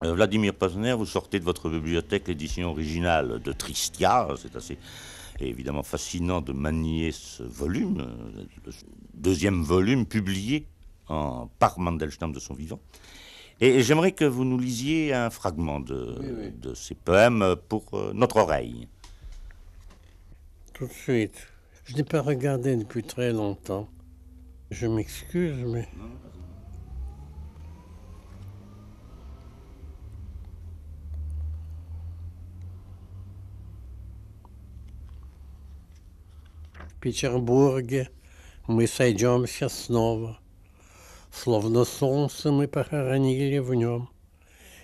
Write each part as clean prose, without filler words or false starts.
Vladimir Pazner, vous sortez de votre bibliothèque l'édition originale de Tristia. C'est assez évidemment fascinant de manier ce volume, le deuxième volume publié par Mandelstam de son vivant. Et j'aimerais que vous nous lisiez un fragment Oui, oui. de ces poèmes pour notre oreille. Tout de suite. Je n'ai pas regardé depuis très longtemps. Je m'excuse, mais... В Петербурге мы сойдемся снова, словно солнце мы похоронили в нем,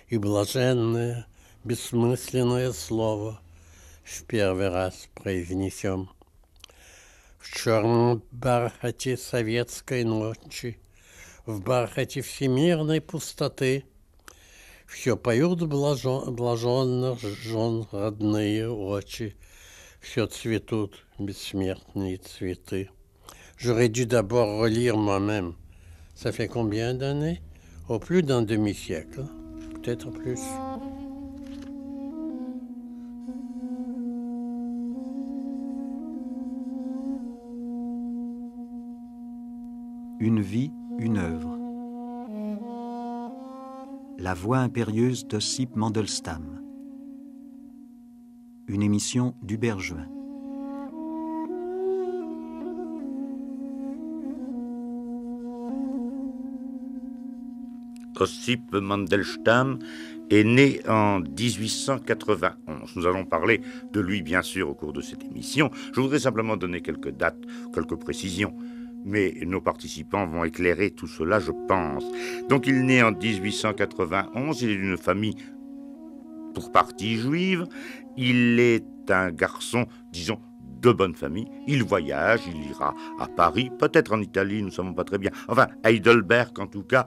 и блаженное, бессмысленное слово в первый раз произнесем. В черном бархате советской ночи, в бархате всемирной пустоты все поют блаженно жжен родные очи, все цветут бессмертные цветы. J'aurais dû d'abord relire moi-même. Ça fait combien d'années? Oh, plus d'un demi-siècle, peut-être plus. Une vie, une œuvre. La voix impérieuse d'Ossip Mandelstam. Une émission d'Hubert Juin. Ossip Mandelstam est né en 1891. Nous allons parler de lui, bien sûr, au cours de cette émission. Je voudrais simplement donner quelques dates, quelques précisions. Mais nos participants vont éclairer tout cela, je pense. Donc il est né en 1891, il est d'une famille pour partie juive. Il est un garçon, disons, de bonne famille. Il voyage, il ira à Paris, peut-être en Italie, nous ne savons pas très bien. Enfin, à Heidelberg en tout cas.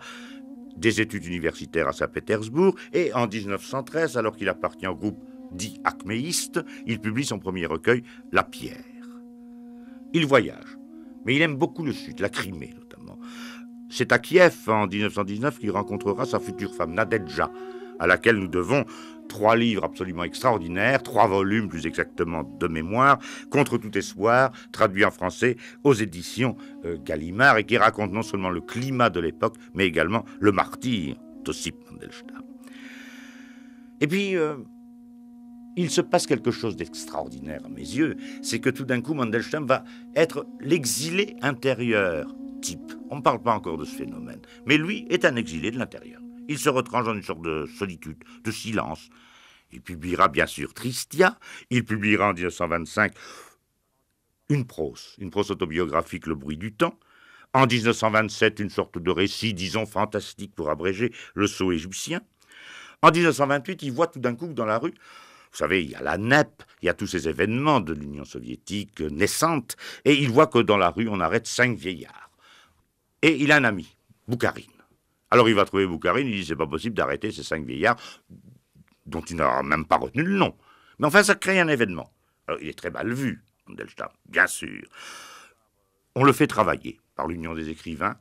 Des études universitaires à Saint-Pétersbourg, et en 1913, alors qu'il appartient au groupe dit acméiste, il publie son premier recueil, La Pierre. Il voyage, mais il aime beaucoup le Sud, la Crimée notamment. C'est à Kiev, en 1919, qu'il rencontrera sa future femme, Nadedja, à laquelle nous devons 3 livres absolument extraordinaires, 3 volumes plus exactement de mémoire, Contre tout espoir, traduit en français aux éditions Gallimard, et qui raconte non seulement le climat de l'époque, mais également le martyre d'Ossip Mandelstam. Et puis, il se passe quelque chose d'extraordinaire à mes yeux, c'est que tout d'un coup, Mandelstam va être l'exilé intérieur type. On ne parle pas encore de ce phénomène, mais lui est un exilé de l'intérieur. Il se retranche dans une sorte de solitude, de silence. Il publiera bien sûr Tristia, il publiera en 1925 une prose autobiographique, Le bruit du temps. En 1927, une sorte de récit, disons, fantastique pour abréger, Le sceau égyptien. En 1928, il voit tout d'un coup dans la rue, vous savez, il y a la NEP, il y a tous ces événements de l'Union soviétique naissante, et il voit que dans la rue, on arrête 5 vieillards. Et il a un ami, Boukharine. Alors il va trouver Boukharine, il dit c'est pas possible d'arrêter ces 5 vieillards dont il n'a même pas retenu le nom. Mais enfin, ça crée un événement. Alors il est très mal vu, Mandelstam, bien sûr. On le fait travailler par l'Union des écrivains.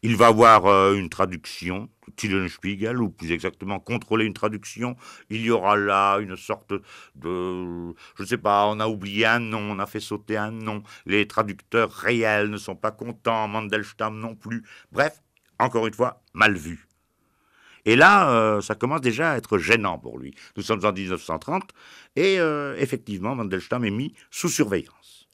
Il va avoir une traduction, Tillenspiegel, ou plus exactement contrôler une traduction. Il y aura là une sorte de... Je ne sais pas, on a oublié un nom, on a fait sauter un nom. Les traducteurs réels ne sont pas contents, Mandelstam non plus. Bref, encore une fois, mal vu. Et là, ça commence déjà à être gênant pour lui. Nous sommes en 1930, et effectivement, Mandelstam est mis sous surveillance.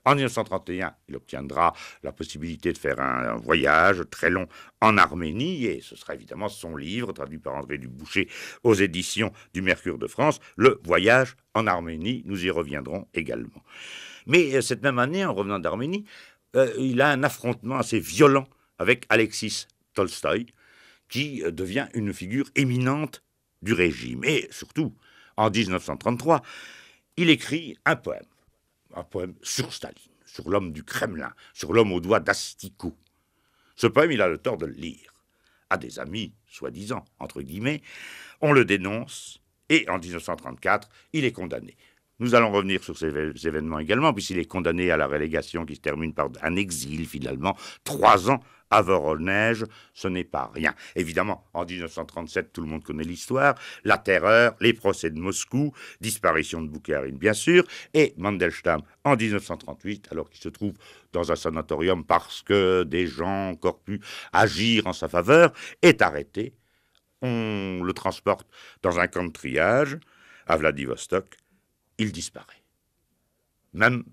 En 1931, il obtiendra la possibilité de faire un voyage très long en Arménie, et ce sera évidemment son livre, traduit par André Dubouché aux éditions du Mercure de France, Le voyage en Arménie. Nous y reviendrons également. Mais cette même année, en revenant d'Arménie, il a un affrontement assez violent avec Alexis Tolstoï, qui devient une figure éminente du régime. Et surtout, en 1933, il écrit un poème sur Staline, sur l'homme du Kremlin, sur l'homme aux doigts d'asticots. Ce poème, il a le tort de le lire à des amis, soi-disant, entre guillemets. On le dénonce, et en 1934, il est condamné. Nous allons revenir sur ces événements également, puisqu'il est condamné à la relégation qui se termine par un exil, finalement, 3 ans à Voronège, ce n'est pas rien. Évidemment, en 1937, tout le monde connaît l'histoire, la terreur, les procès de Moscou, disparition de Boukharine, bien sûr, et Mandelstam, en 1938, alors qu'il se trouve dans un sanatorium parce que des gens ont encore pu agir en sa faveur, est arrêté. On le transporte dans un camp de triage à Vladivostok. Il disparaît. Même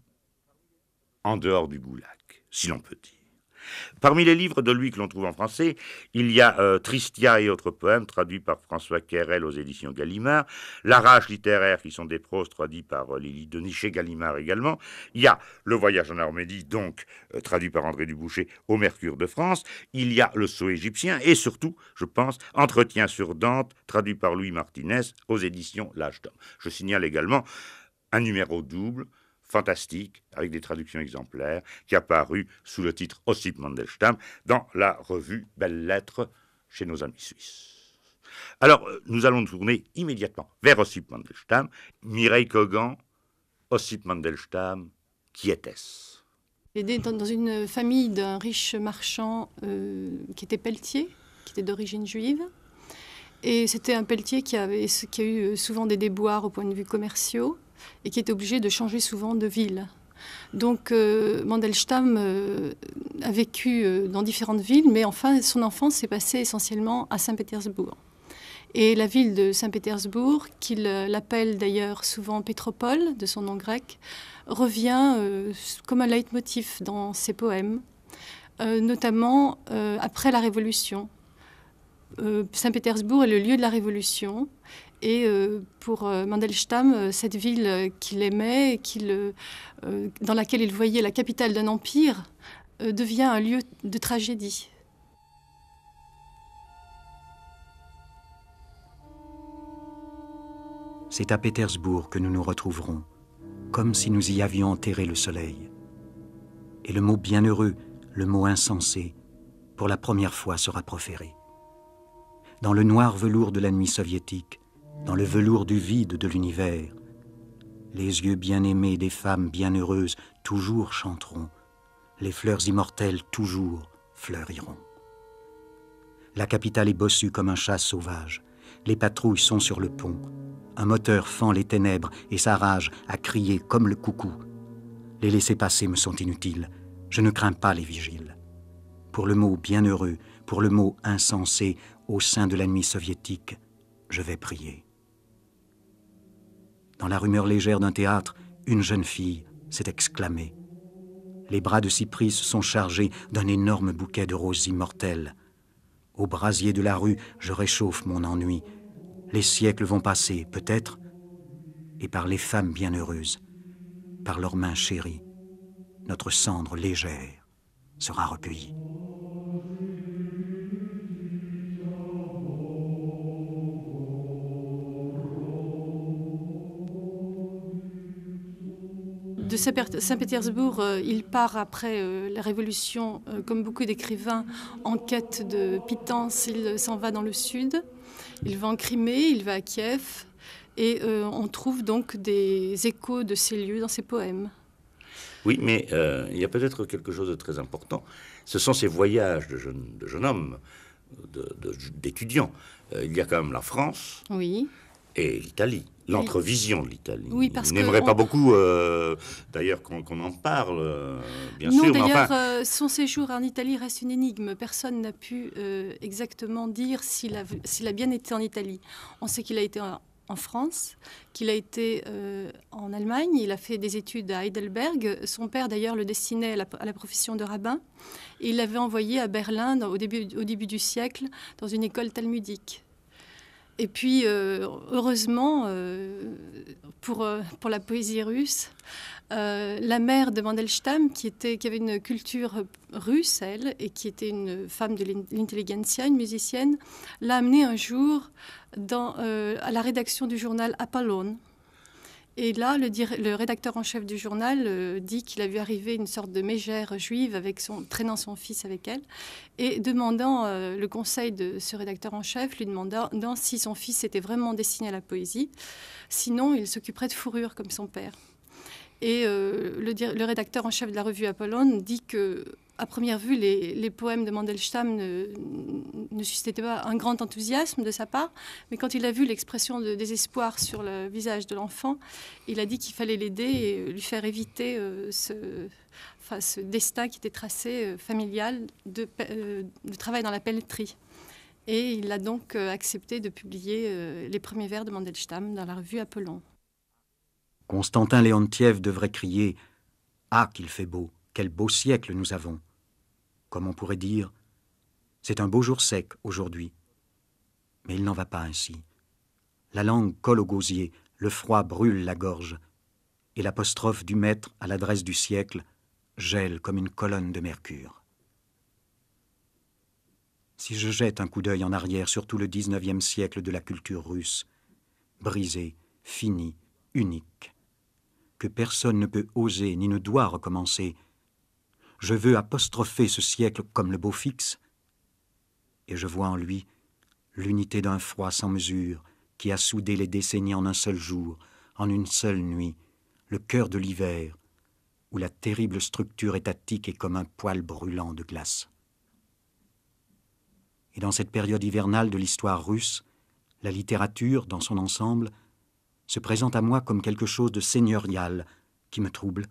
en dehors du goulag, si l'on peut dire. Parmi les livres de lui que l'on trouve en français, il y a Tristia et autres poèmes, traduits par François Quérel aux éditions Gallimard, La rage littéraire, qui sont des proses traduits par Lily Denis chez Gallimard également. Il y a Le voyage en Arménie, donc traduit par André Dubouché au Mercure de France. Il y a Le sceau égyptien et surtout, je pense, Entretien sur Dante, traduit par Louis Martinez aux éditions L'Âge d'Homme. Je signale également un numéro double, fantastique, avec des traductions exemplaires, qui a paru sous le titre Ossip Mandelstam dans la revue Belles Lettres chez nos amis suisses. Alors, nous allons nous tourner immédiatement vers Ossip Mandelstam. Mireille Kogan, Ossip Mandelstam, qui était-ce? Il était dans une famille d'un riche marchand qui était pelletier, qui était d'origine juive. Et c'était un pelletier qui a eu souvent des déboires au point de vue commerciaux et qui était obligé de changer souvent de ville. Donc Mandelstam a vécu dans différentes villes, mais enfin son enfance s'est passée essentiellement à Saint-Pétersbourg. Et la ville de Saint-Pétersbourg, qu'il appelle d'ailleurs souvent Pétropole, de son nom grec, revient comme un leitmotiv dans ses poèmes, notamment après la Révolution. Saint-Pétersbourg est le lieu de la Révolution. Et pour Mandelstam, cette ville qu'il aimait, dans laquelle il voyait la capitale d'un empire, devient un lieu de tragédie. C'est à Pétersbourg que nous nous retrouverons, comme si nous y avions enterré le soleil. Et le mot bienheureux, le mot insensé, pour la première fois sera proféré. Dans le noir velours de la nuit soviétique, dans le velours du vide de l'univers, les yeux bien-aimés des femmes bienheureuses toujours chanteront, les fleurs immortelles toujours fleuriront. La capitale est bossue comme un chat sauvage, les patrouilles sont sur le pont, un moteur fend les ténèbres et sa rage a crié comme le coucou. Les laissez-passer me sont inutiles, je ne crains pas les vigiles. Pour le mot bienheureux, pour le mot insensé, au sein de la nuit soviétique, je vais prier. Dans la rumeur légère d'un théâtre, une jeune fille s'est exclamée. Les bras de Cypris sont chargés d'un énorme bouquet de roses immortelles. Au brasier de la rue, je réchauffe mon ennui. Les siècles vont passer, peut-être, et par les femmes bienheureuses, par leurs mains chéries, notre cendre légère sera recueillie. De Saint-Pétersbourg, il part après la Révolution, comme beaucoup d'écrivains, en quête de pitance. Il s'en va dans le sud, il va en Crimée, il va à Kiev, et on trouve donc des échos de ces lieux dans ses poèmes. Oui, mais il y a peut-être quelque chose de très important. Ce sont ces voyages de jeunes hommes, d'étudiants. Il y a quand même la France Oui. et l'Italie. L'entrevision de l'Italie. Oui, parce que n'aimerait pas beaucoup, d'ailleurs, qu'on en parle, bien non, sûr. d'ailleurs, mais enfin... son séjour en Italie reste une énigme. Personne n'a pu exactement dire s'il a bien été en Italie. On sait qu'il a été en France, qu'il a été en Allemagne. Il a fait des études à Heidelberg. Son père, d'ailleurs, le destinait à la profession de rabbin. Et il l'avait envoyé à Berlin au début du siècle dans une école talmudique. Et puis, heureusement, pour la poésie russe, la mère de Mandelstam, qui avait une culture russe, elle, et qui était une femme de l'intelligentsia, une musicienne, l'a amenée un jour à la rédaction du journal Apollon. Et là, le rédacteur en chef du journal dit qu'il a vu arriver une sorte de mégère juive traînant son fils avec elle, et demandant le conseil de ce rédacteur en chef, lui demandant si son fils était vraiment destiné à la poésie, sinon il s'occuperait de fourrure comme son père. Et le rédacteur en chef de la revue Apollon dit que, à première vue, les poèmes de Mandelstam ne suscitaient pas un grand enthousiasme de sa part, mais quand il a vu l'expression de désespoir sur le visage de l'enfant, il a dit qu'il fallait l'aider et lui faire éviter ce destin qui était tracé familial de travail dans la pelleterie. Et il a donc accepté de publier les premiers vers de Mandelstam dans la revue Apollon. Constantin Léontiev devrait crier « Ah, qu'il fait beau! Quel beau siècle nous avons !» Comme on pourrait dire « C'est un beau jour sec aujourd'hui. » Mais il n'en va pas ainsi. La langue colle au gosier, le froid brûle la gorge, et l'apostrophe du maître à l'adresse du siècle gèle comme une colonne de mercure. Si je jette un coup d'œil en arrière sur tout le 19e siècle de la culture russe, brisé, fini, unique, que personne ne peut oser ni ne doit recommencer, je veux apostropher ce siècle comme le beau fixe, et je vois en lui l'unité d'un froid sans mesure qui a soudé les décennies en un seul jour, en une seule nuit, le cœur de l'hiver, où la terrible structure étatique est comme un poêle brûlant de glace. Et dans cette période hivernale de l'histoire russe, la littérature, dans son ensemble, se présente à moi comme quelque chose de seigneurial qui me trouble.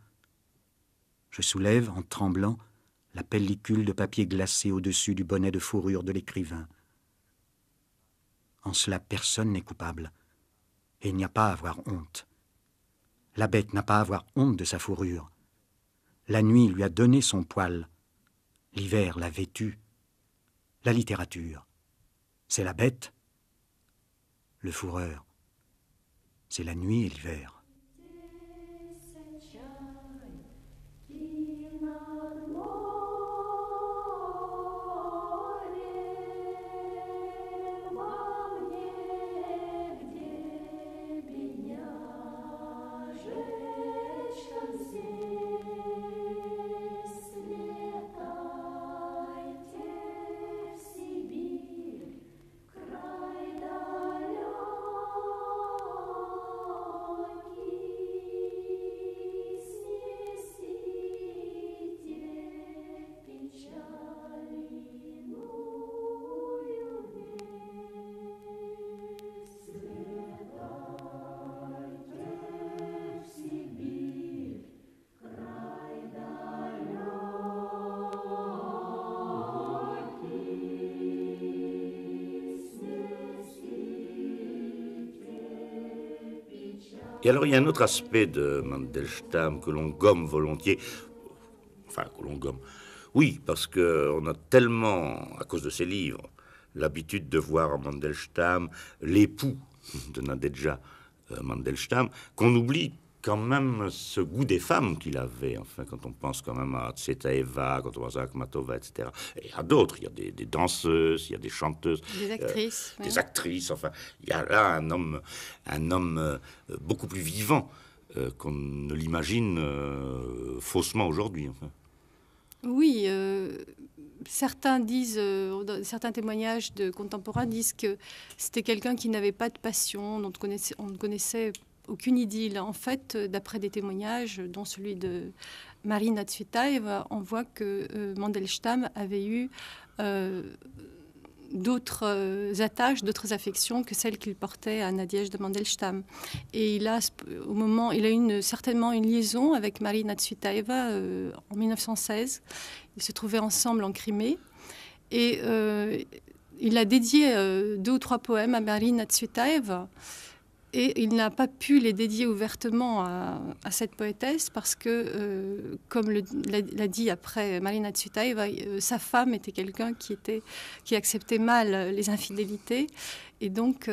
Je soulève, en tremblant, la pellicule de papier glacé au-dessus du bonnet de fourrure de l'écrivain. En cela, personne n'est coupable, et il n'y a pas à avoir honte. La bête n'a pas à avoir honte de sa fourrure. La nuit lui a donné son poil, l'hiver l'a vêtu. La littérature, c'est la bête. Le fourreur, c'est la nuit et l'hiver. Et alors, il y a un autre aspect de Mandelstam que l'on gomme volontiers. Enfin, que l'on gomme. Oui, parce qu'on a tellement, à cause de ses livres, l'habitude de voir en Mandelstam l'époux de Nadezhda Mandelstam, qu'on oublie quand même ce goût des femmes qu'il avait. Enfin, quand on pense quand même à Tsvetaeva, quand on pense à Akhmatova, etc. Et à d'autres, il y a des danseuses, il y a des chanteuses. Des actrices. Des actrices, enfin. Il y a là un homme beaucoup plus vivant qu'on ne l'imagine faussement aujourd'hui. Enfin. Oui, certains disent, certains témoignages de contemporains disent que c'était quelqu'un qui n'avait pas de passion, dont on ne connaissait aucune idylle. En fait, d'après des témoignages, dont celui de Marina Tsvetaeva, on voit que Mandelstam avait eu d'autres attaches, d'autres affections que celles qu'il portait à Nadezhda Mandelstam. Et il a eu certainement une liaison avec Marina Tsvetaeva en 1916. Ils se trouvaient ensemble en Crimée. Et il a dédié 2 ou 3 poèmes à Marina Tsvetaeva. Et il n'a pas pu les dédier ouvertement à cette poétesse parce que, comme l'a dit après Marina Tsvetaeva, sa femme était quelqu'un qui acceptait mal les infidélités. Et donc,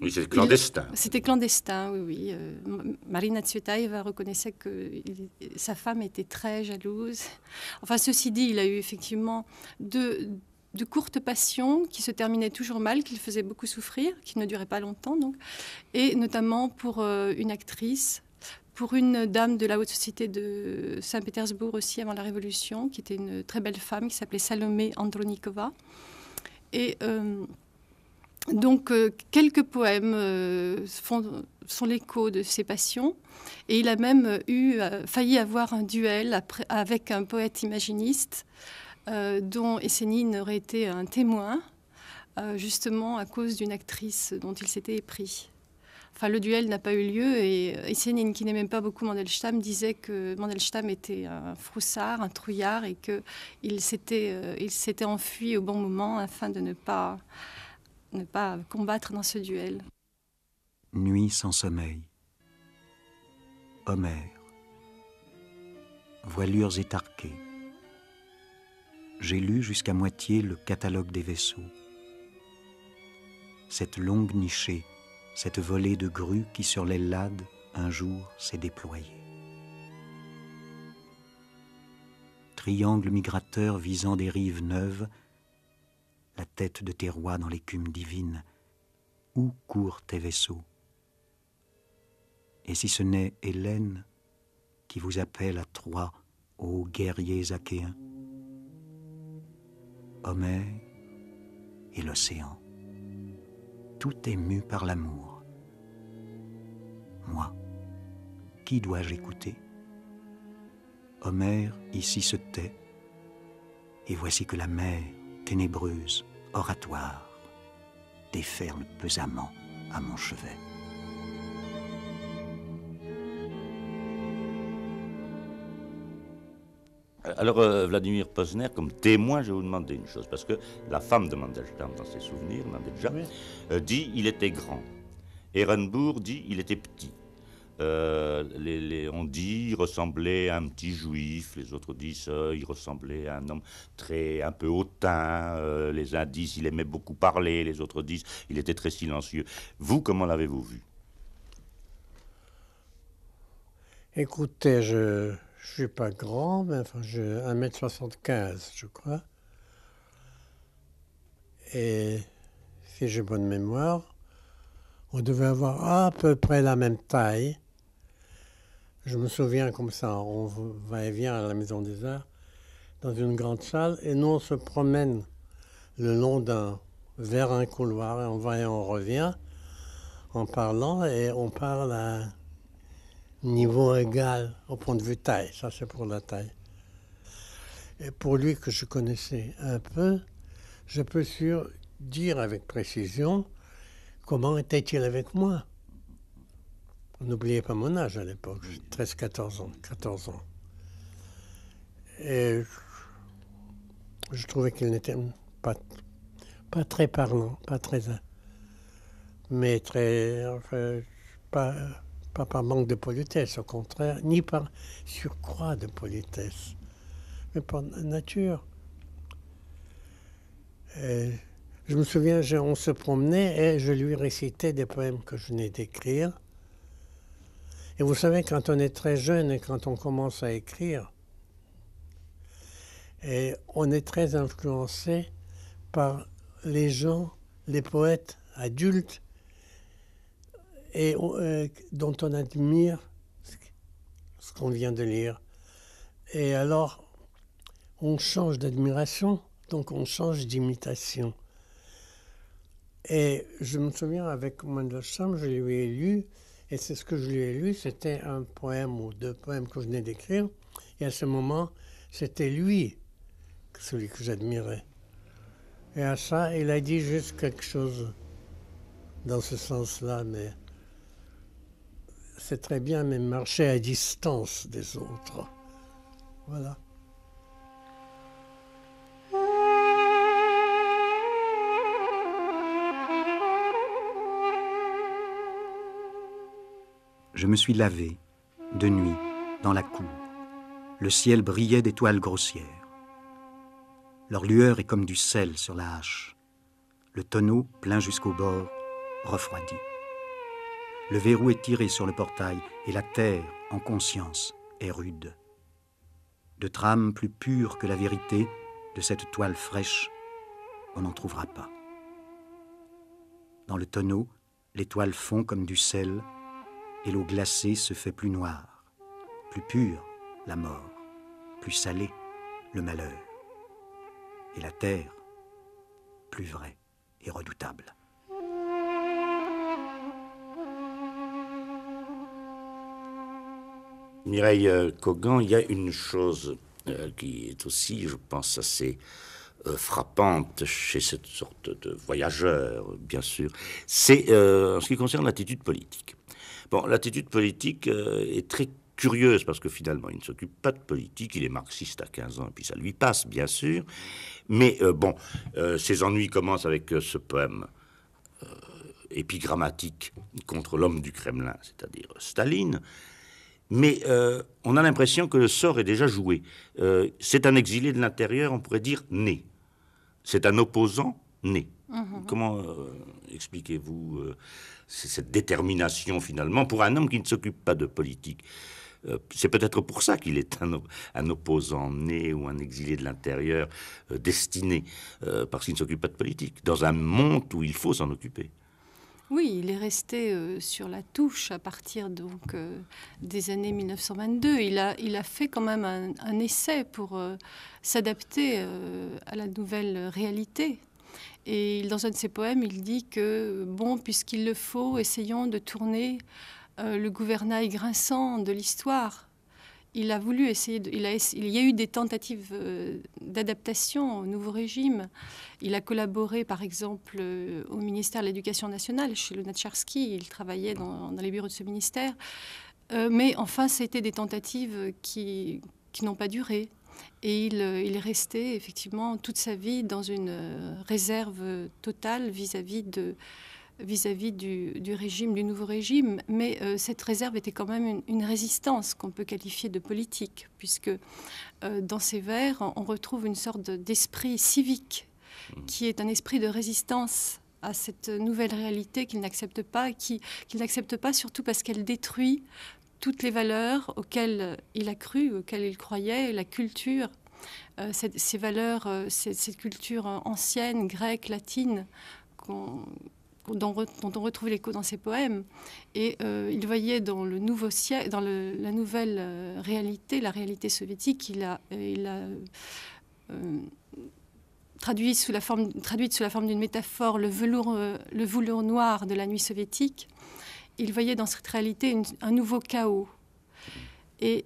oui, c'était clandestin. C'était clandestin, oui. Marina Tsvetaeva reconnaissait que sa femme était très jalouse. Enfin, ceci dit, il a eu effectivement deux de courtes passions qui se terminaient toujours mal, qui le faisaient beaucoup souffrir, qui ne duraient pas longtemps, donc, et notamment pour une actrice, pour une dame de la haute société de Saint-Pétersbourg aussi avant la Révolution, qui était une très belle femme, qui s'appelait Salomé Andronikova. Et donc, quelques poèmes sont l'écho de ses passions. Et il a même failli avoir un duel avec un poète imaginiste dont Есенин aurait été un témoin, justement à cause d'une actrice dont il s'était épris. Enfin, le duel n'a pas eu lieu et Есенин, qui n'aimait pas beaucoup Mandelstam, disait que Mandelstam était un froussard, un trouillard et qu'il s'était enfui au bon moment afin de ne pas combattre dans ce duel. Nuit sans sommeil. Homère. Voilures étarquées. J'ai lu jusqu'à moitié le catalogue des vaisseaux. Cette longue nichée, cette volée de grues qui sur l'Ellade, un jour, s'est déployée. Triangle migrateur visant des rives neuves, la tête de tes rois dans l'écume divine, où courent tes vaisseaux? Et si ce n'est Hélène qui vous appelle à Troie, ô guerriers achéens? Homère et l'océan, tout est mu par l'amour. Moi, qui dois-je écouter? Homère ici se tait, et voici que la mer, ténébreuse, oratoire, déferle pesamment à mon chevet. Alors, Vladimir Posner, comme témoin, je vais vous demander une chose, parce que la femme de Mandelstam, dans ses souvenirs, Nadezhda, dit il était grand. Ehrenburg dit il était petit. On dit il ressemblait à un petit juif, les autres disent il ressemblait à un homme un peu hautain, les uns disent il aimait beaucoup parler, les autres disent il était très silencieux. Vous, comment l'avez-vous vu? Écoutez, je suis pas grand, mais enfin, j'ai 1m75, je crois. Et si j'ai bonne mémoire, on devait avoir à peu près la même taille. Je me souviens comme ça, on va et vient à la Maison des Arts, dans une grande salle, et nous on se promène le long vers un couloir, et on va et on revient en parlant, et on parle à niveau égal au point de vue taille, ça c'est pour la taille. Et pour lui que je connaissais un peu, je peux dire avec précision comment était-il avec moi. N'oubliez pas mon âge à l'époque, j'ai 13-14 ans. Et je trouvais qu'il n'était pas très parlant, pas très... mais pas par manque de politesse, au contraire, ni par surcroît de politesse, mais par nature. Et je me souviens, on se promenait et je lui récitais des poèmes que je venais d'écrire. Et vous savez, quand on est très jeune et quand on commence à écrire, et on est très influencé par les gens, les poètes adultes, et dont on admire ce qu'on vient de lire. Et alors, on change d'admiration, donc on change d'imitation. Et je me souviens, avec Mandelstam, je lui ai lu, et c'est ce que je lui ai lu, c'était un poème ou deux poèmes que je venais d'écrire, et à ce moment, c'était lui, celui que j'admirais. Et à ça, il a dit juste quelque chose dans ce sens-là, mais c'est très bien, mais marcher à distance des autres. Voilà. Je me suis lavé, de nuit, dans la cour. Le ciel brillait d'étoiles grossières. Leur lueur est comme du sel sur la hache. Le tonneau, plein jusqu'au bord, refroidi. Le verrou est tiré sur le portail et la terre, en conscience, est rude. De trame plus pure que la vérité de cette toile fraîche, on n'en trouvera pas. Dans le tonneau, l'étoile fond comme du sel, et l'eau glacée se fait plus noire, plus pure, la mort, plus salée, le malheur, et la terre, plus vraie et redoutable. Mireille Kogan, il y a une chose qui est aussi, je pense, assez frappante chez cette sorte de voyageur, bien sûr, c'est en ce qui concerne l'attitude politique. Bon, l'attitude politique est très curieuse parce que finalement, il ne s'occupe pas de politique, il est marxiste à 15 ans et puis ça lui passe, bien sûr. Mais ses ennuis commencent avec ce poème épigrammatique contre l'homme du Kremlin, c'est-à-dire Staline. Mais on a l'impression que le sort est déjà joué. C'est un exilé de l'intérieur, on pourrait dire né. C'est un opposant né. Comment expliquez-vous cette détermination finalement pour un homme qui ne s'occupe pas de politique? C'est peut-être pour ça qu'il est un opposant né ou un exilé de l'intérieur destiné, parce qu'il ne s'occupe pas de politique, dans un monde où il faut s'en occuper. Oui, il est resté sur la touche à partir des années 1922. Il a fait quand même un essai pour s'adapter à la nouvelle réalité. Et dans un de ses poèmes, il dit que, bon, puisqu'il le faut, essayons de tourner le gouvernail grinçant de l'histoire. Il a voulu essayer, il y a eu des tentatives d'adaptation au nouveau régime. Il a collaboré, par exemple, au ministère de l'Éducation nationale, chez Lunacharsky. Il travaillait dans les bureaux de ce ministère. Mais enfin, c'était des tentatives qui n'ont pas duré. Et il est resté, effectivement, toute sa vie dans une réserve totale vis-à-vis du régime, du nouveau régime. Mais cette réserve était quand même une résistance qu'on peut qualifier de politique, puisque dans ses vers, on retrouve une sorte d'esprit civique, qui est un esprit de résistance à cette nouvelle réalité qu'il n'accepte pas, qu'il n'accepte pas surtout parce qu'elle détruit toutes les valeurs auxquelles il a cru, auxquelles il croyait, la culture, ces valeurs, cette culture ancienne, grecque, latine, dont on retrouve l'écho dans ses poèmes. Et il voyait dans le nouveau siècle, dans la nouvelle réalité, la réalité soviétique, il a traduite sous la forme d'une métaphore le velours noir de la nuit soviétique. Il voyait dans cette réalité un nouveau chaos. Et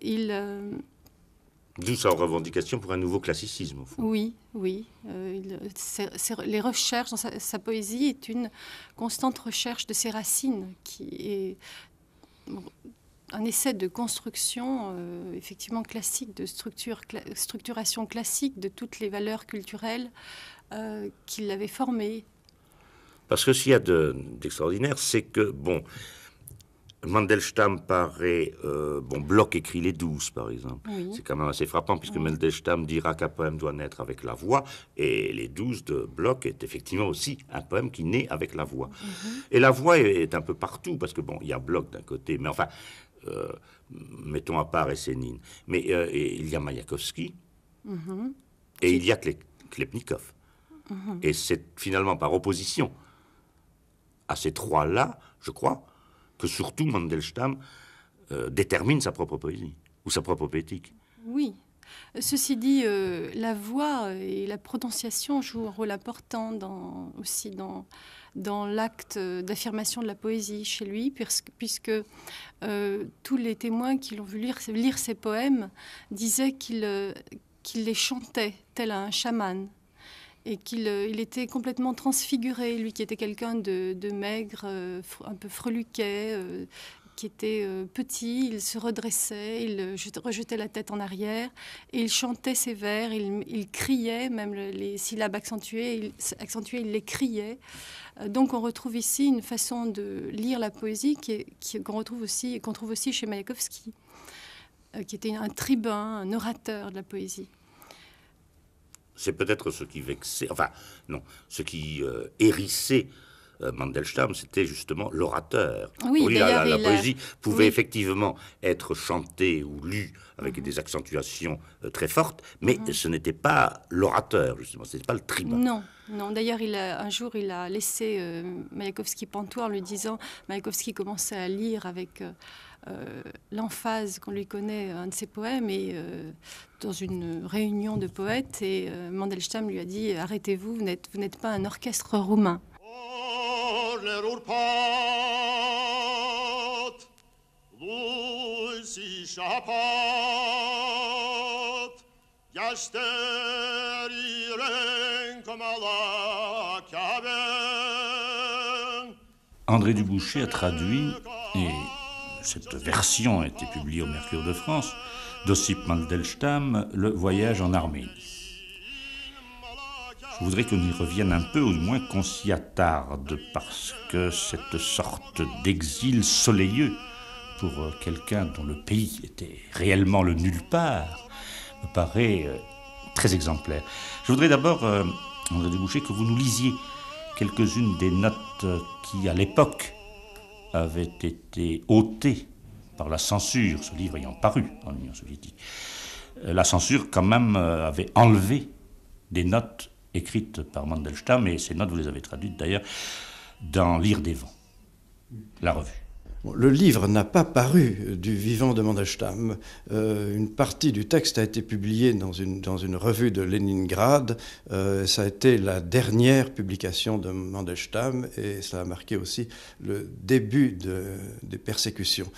d'où sa revendication pour un nouveau classicisme, au fond. Oui. Les recherches dans sa poésie est une constante recherche de ses racines, qui est un essai de construction effectivement classique, de structuration classique de toutes les valeurs culturelles qui l'avaient formé. Parce que s'il y a d'extraordinaire, c'est que, bon, Mandelstam paraît... Bloch écrit Les 12, par exemple. Oui. C'est quand même assez frappant, puisque Mandelstam dira qu'un poème doit naître avec la voix, et Les 12 de Bloch est effectivement aussi un poème qui naît avec la voix. Et la voix est un peu partout, parce que, bon, il y a Bloch d'un côté, mais enfin, mettons à part Essénine. Mais il y a Maïakovski, et il y a Khlebnikov. Et c'est finalement par opposition à ces trois-là, je crois, que surtout Mandelstam détermine sa propre poésie, ou sa propre poétique. Oui. Ceci dit, la voix et la prononciation jouent un rôle important aussi dans l'acte d'affirmation de la poésie chez lui, puisque tous les témoins qui l'ont vu lire ses poèmes disaient qu'il les chantait tel un chaman. Et qu'il était complètement transfiguré, lui qui était quelqu'un de maigre, un peu freluquet, qui était petit, il se redressait, il rejetait la tête en arrière, et il chantait ses vers, il criait, même les syllabes accentuées, il les criait. Donc on retrouve ici une façon de lire la poésie qu'on trouve aussi chez Maïakovski, qui était un tribun, un orateur de la poésie. C'est peut-être ce qui vexait, ce qui hérissait Mandelstam, c'était justement l'orateur. Oui, Oui, d'ailleurs, la poésie pouvait oui. effectivement être chantée ou lue avec des accentuations très fortes, mais ce n'était pas l'orateur, justement, ce n'était pas le tribun. Non, non. D'ailleurs, un jour, il a laissé Maïakovski pantois en lui disant... Maïakovski commençait à lire avec l'emphase qu'on lui connaît, un de ses poèmes, et dans une réunion de poètes, et Mandelstam lui a dit « Arrêtez-vous, vous n'êtes pas un orchestre roumain ». André Dubouché a traduit, et cette version a été publiée au Mercure de France, d'Ossip Mandelstam, Le voyage en Arménie. Je voudrais qu'on y revienne un peu, ou du moins qu'on s'y attarde, parce que cette sorte d'exil soleilleux pour quelqu'un dont le pays était réellement le nulle part me paraît très exemplaire. Je voudrais d'abord, André Dubouché, que vous nous lisiez quelques-unes des notes qui, à l'époque, avaient été ôtées par la censure, ce livre ayant paru en Union soviétique. La censure, quand même, avait enlevé des notes écrites par Mandelstam, et ces notes, vous les avez traduites d'ailleurs dans L'Ire des vents, la revue. Le livre n'a pas paru du vivant de Mandelstam. Une partie du texte a été publiée dans une revue de Leningrad. Ça a été la dernière publication de Mandelstam, et ça a marqué aussi le début des persécutions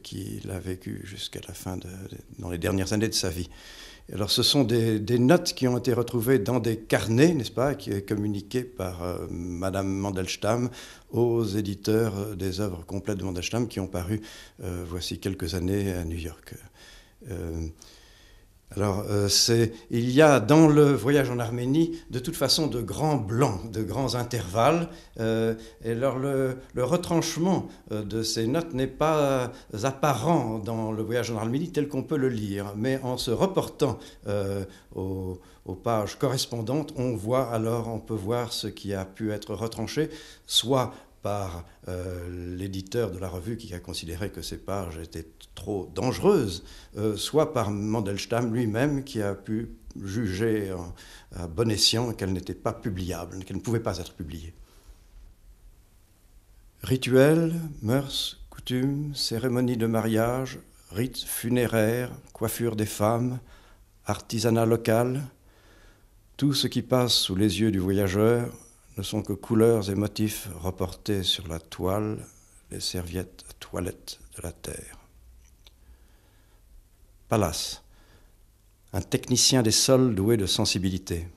qu'il a vécues jusqu'à la fin, dans les dernières années de sa vie. Alors, ce sont des notes qui ont été retrouvées dans des carnets, n'est-ce pas, qui est communiqué par Madame Mandelstam aux éditeurs des œuvres complètes de Mandelstam qui ont paru voici quelques années à New York. Il y a dans le voyage en Arménie de toute façon de grands blancs, de grands intervalles, et alors le retranchement de ces notes n'est pas apparent dans le voyage en Arménie tel qu'on peut le lire, mais en se reportant aux pages correspondantes, on peut voir ce qui a pu être retranché, soit par l'éditeur de la revue qui a considéré que ces pages étaient trop dangereuses, soit par Mandelstam lui-même qui a pu juger à bon escient qu'elles n'étaient pas publiables, qu'elles ne pouvaient pas être publiées. Rituels, mœurs, coutumes, cérémonies de mariage, rites funéraires, coiffure des femmes, artisanat local, tout ce qui passe sous les yeux du voyageur ne sont que couleurs et motifs reportés sur la toile, les serviettes à toilette de la terre. Pallas, un technicien des sols doué de sensibilité.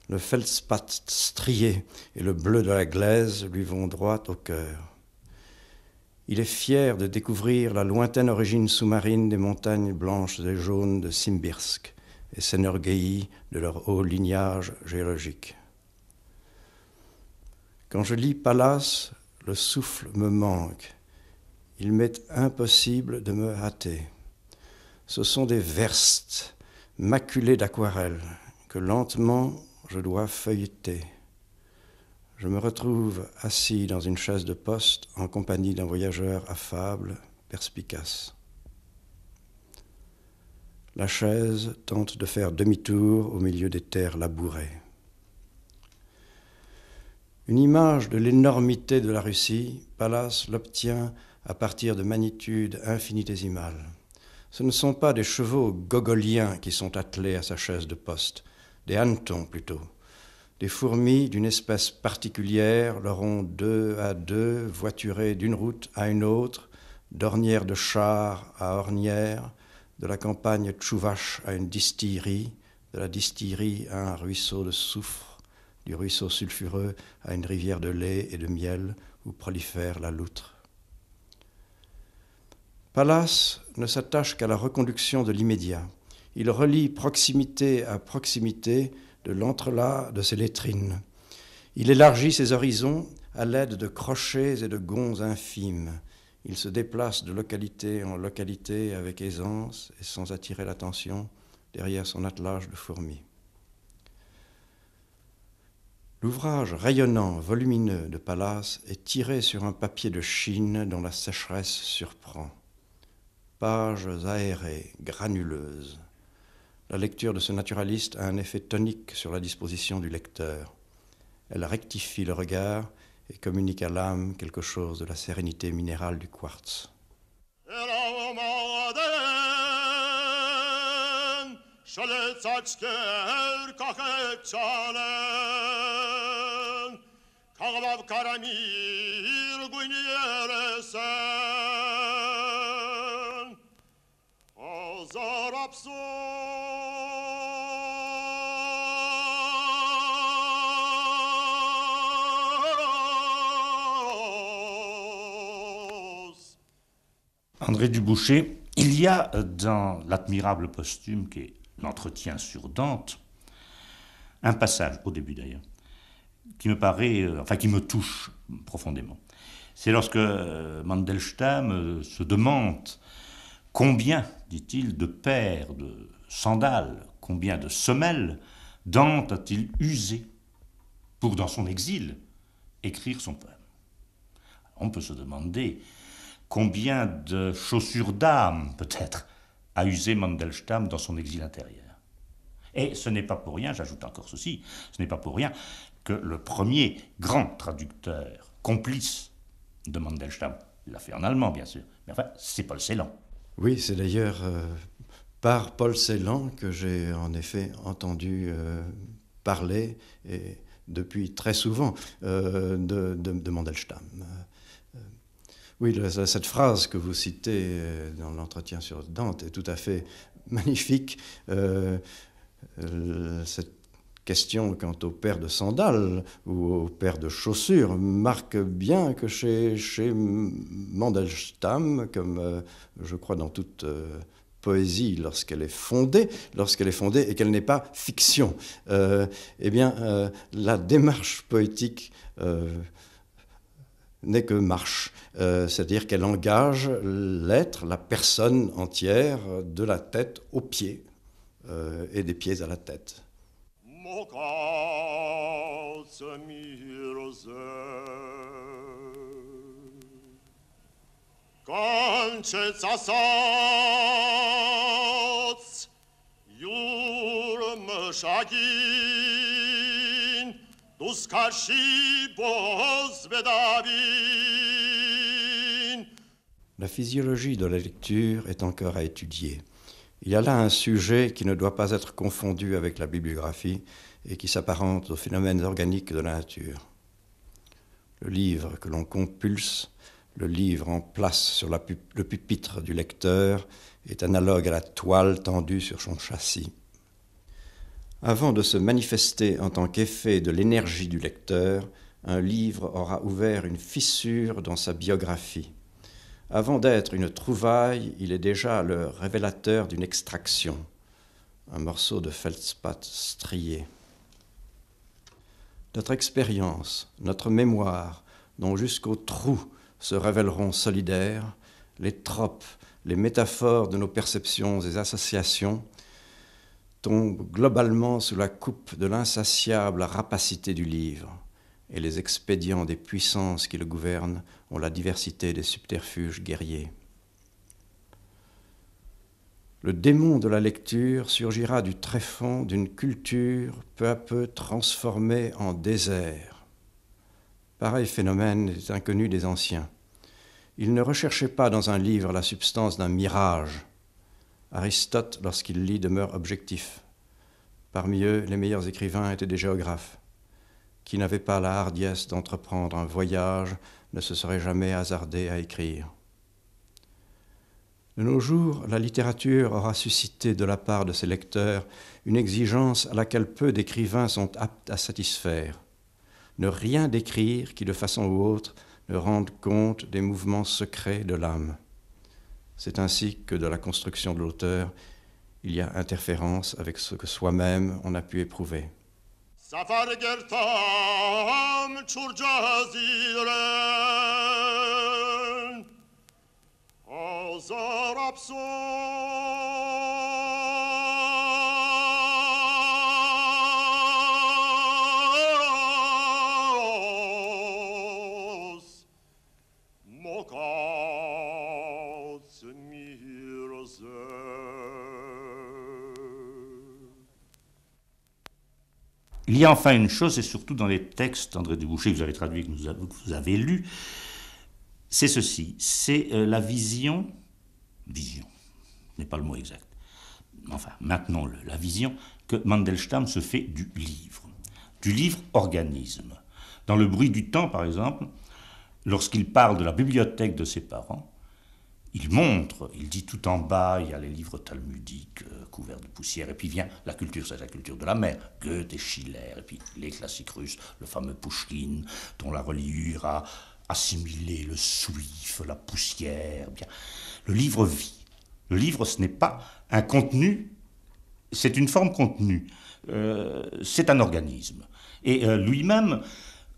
Le feldspath strié et le bleu de la glaise lui vont droit au cœur. Il est fier de découvrir la lointaine origine sous-marine des montagnes blanches et jaunes de Simbirsk et s'enorgueillit de leur haut lignage géologique. Quand je lis Pallas, le souffle me manque. Il m'est impossible de me hâter. Ce sont des verstes maculés d'aquarelles que lentement je dois feuilleter. Je me retrouve assis dans une chaise de poste en compagnie d'un voyageur affable, perspicace. La chaise tente de faire demi-tour au milieu des terres labourées. Une image de l'énormité de la Russie, Pallas l'obtient à partir de magnitudes infinitésimales. Ce ne sont pas des chevaux gogoliens qui sont attelés à sa chaise de poste, des hannetons plutôt. Des fourmis d'une espèce particulière leur ont 2 à 2 voituré d'une route à une autre, d'ornière de char à ornière, de la campagne tchouvache à une distillerie, de la distillerie à un ruisseau de soufre, du ruisseau sulfureux à une rivière de lait et de miel où prolifère la loutre. Pallas ne s'attache qu'à la reconduction de l'immédiat. Il relie proximité à proximité de l'entrelac de ses lettrines. Il élargit ses horizons à l'aide de crochets et de gonds infimes. Il se déplace de localité en localité avec aisance et sans attirer l'attention derrière son attelage de fourmis. L'ouvrage rayonnant, volumineux de Pallas est tiré sur un papier de Chine dont la sécheresse surprend. Pages aérées, granuleuses. La lecture de ce naturaliste a un effet tonique sur la disposition du lecteur. Elle rectifie le regard et communique à l'âme quelque chose de la sérénité minérale du quartz. André Dubouché, il y a dans l'admirable posthume qui est l'entretien sur Dante, un passage, au début d'ailleurs, qui me paraît, qui me touche profondément. C'est lorsque Mandelstam se demande combien, dit-il, de paires de sandales, combien de semelles Dante a-t-il usé pour, dans son exil, écrire son poème. On peut se demander combien de chaussures d'âme, peut-être, a usé Mandelstam dans son exil intérieur. Et ce n'est pas pour rien, j'ajoute encore ceci, ce n'est pas pour rien que le premier grand traducteur, complice de Mandelstam, il l'a fait en allemand bien sûr, mais enfin c'est Paul Celan. Oui, c'est d'ailleurs par Paul Celan que j'ai en effet entendu parler, et depuis très souvent, de Mandelstam. Oui, cette phrase que vous citez dans l'entretien sur Dante est tout à fait magnifique. Cette question quant aux paires de sandales ou aux paires de chaussures marque bien que chez Mandelstam, comme je crois dans toute poésie lorsqu'elle est fondée et qu'elle n'est pas fiction, la démarche poétique n'est que marche, c'est-à-dire qu'elle engage l'être, la personne entière, de la tête aux pieds et des pieds à la tête. La physiologie de la lecture est encore à étudier. Il y a là un sujet qui ne doit pas être confondu avec la bibliographie et qui s'apparente aux phénomènes organiques de la nature. Le livre que l'on compulse, le livre en place sur le pupitre du lecteur, est analogue à la toile tendue sur son châssis. Avant de se manifester en tant qu'effet de l'énergie du lecteur, un livre aura ouvert une fissure dans sa biographie. Avant d'être une trouvaille, il est déjà le révélateur d'une extraction, un morceau de feldspath strié. Notre expérience, notre mémoire, dont jusqu'au trou se révéleront solidaires, les tropes, les métaphores de nos perceptions et associations, tombent globalement sous la coupe de l'insatiable rapacité du livre, et les expédients des puissances qui le gouvernent ont la diversité des subterfuges guerriers. Le démon de la lecture surgira du tréfonds d'une culture peu à peu transformée en désert. Pareil phénomène est inconnu des anciens. Ils ne recherchaient pas dans un livre la substance d'un mirage. Aristote, lorsqu'il lit, demeure objectif. Parmi eux, les meilleurs écrivains étaient des géographes. Qui n'avait pas la hardiesse d'entreprendre un voyage ne se serait jamais hasardé à écrire. De nos jours, la littérature aura suscité de la part de ses lecteurs une exigence à laquelle peu d'écrivains sont aptes à satisfaire. Ne rien décrire qui, de façon ou autre, ne rende compte des mouvements secrets de l'âme. C'est ainsi que de la construction de l'auteur, il y a interférence avec ce que soi-même on a pu éprouver. Il y a enfin une chose, et surtout dans les textes, André Dubouché, que vous avez traduit, que vous avez lu, c'est ceci, c'est la vision n'est pas le mot exact, enfin, maintenons-le, la vision que Mandelstam se fait du livre organisme. Dans Le bruit du temps, par exemple, lorsqu'il parle de la bibliothèque de ses parents, il montre, il dit tout en bas, il y a les livres talmudiques couverts de poussière, et puis vient la culture, c'est la culture de la mer, Goethe et Schiller, et puis les classiques russes, le fameux Pouchkine, dont la reliure a assimilé le souif, la poussière. Bien. Le livre vit. Le livre, ce n'est pas un contenu, c'est une forme contenue. C'est un organisme. Et lui-même,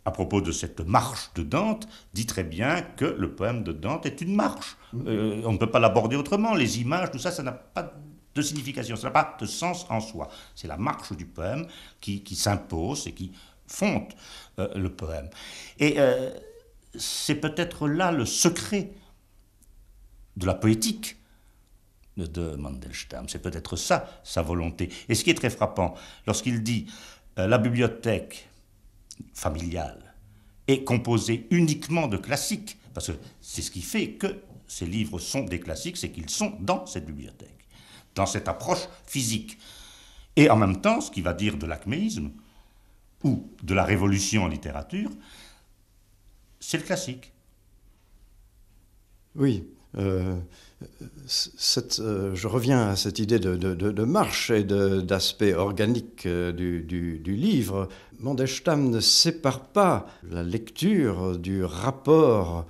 à propos de cette marche de Dante, dit très bien que le poème de Dante est une marche. On ne peut pas l'aborder autrement. Les images, tout ça, ça n'a pas de signification, ça n'a pas de sens en soi. C'est la marche du poème qui s'impose et qui fonde le poème. Et c'est peut-être là le secret de la poétique de Mandelstam. C'est peut-être ça, sa volonté. Et ce qui est très frappant, lorsqu'il dit la bibliothèque familiale est composée uniquement de classiques, parce que c'est ce qui fait que ces livres sont des classiques, c'est qu'ils sont dans cette bibliothèque, dans cette approche physique. Et en même temps, ce qui va dire de l'acméisme, ou de la révolution en littérature, c'est le classique. Oui. Je reviens à cette idée de marche et d'aspect organique du livre. Mandelstam ne sépare pas la lecture du rapport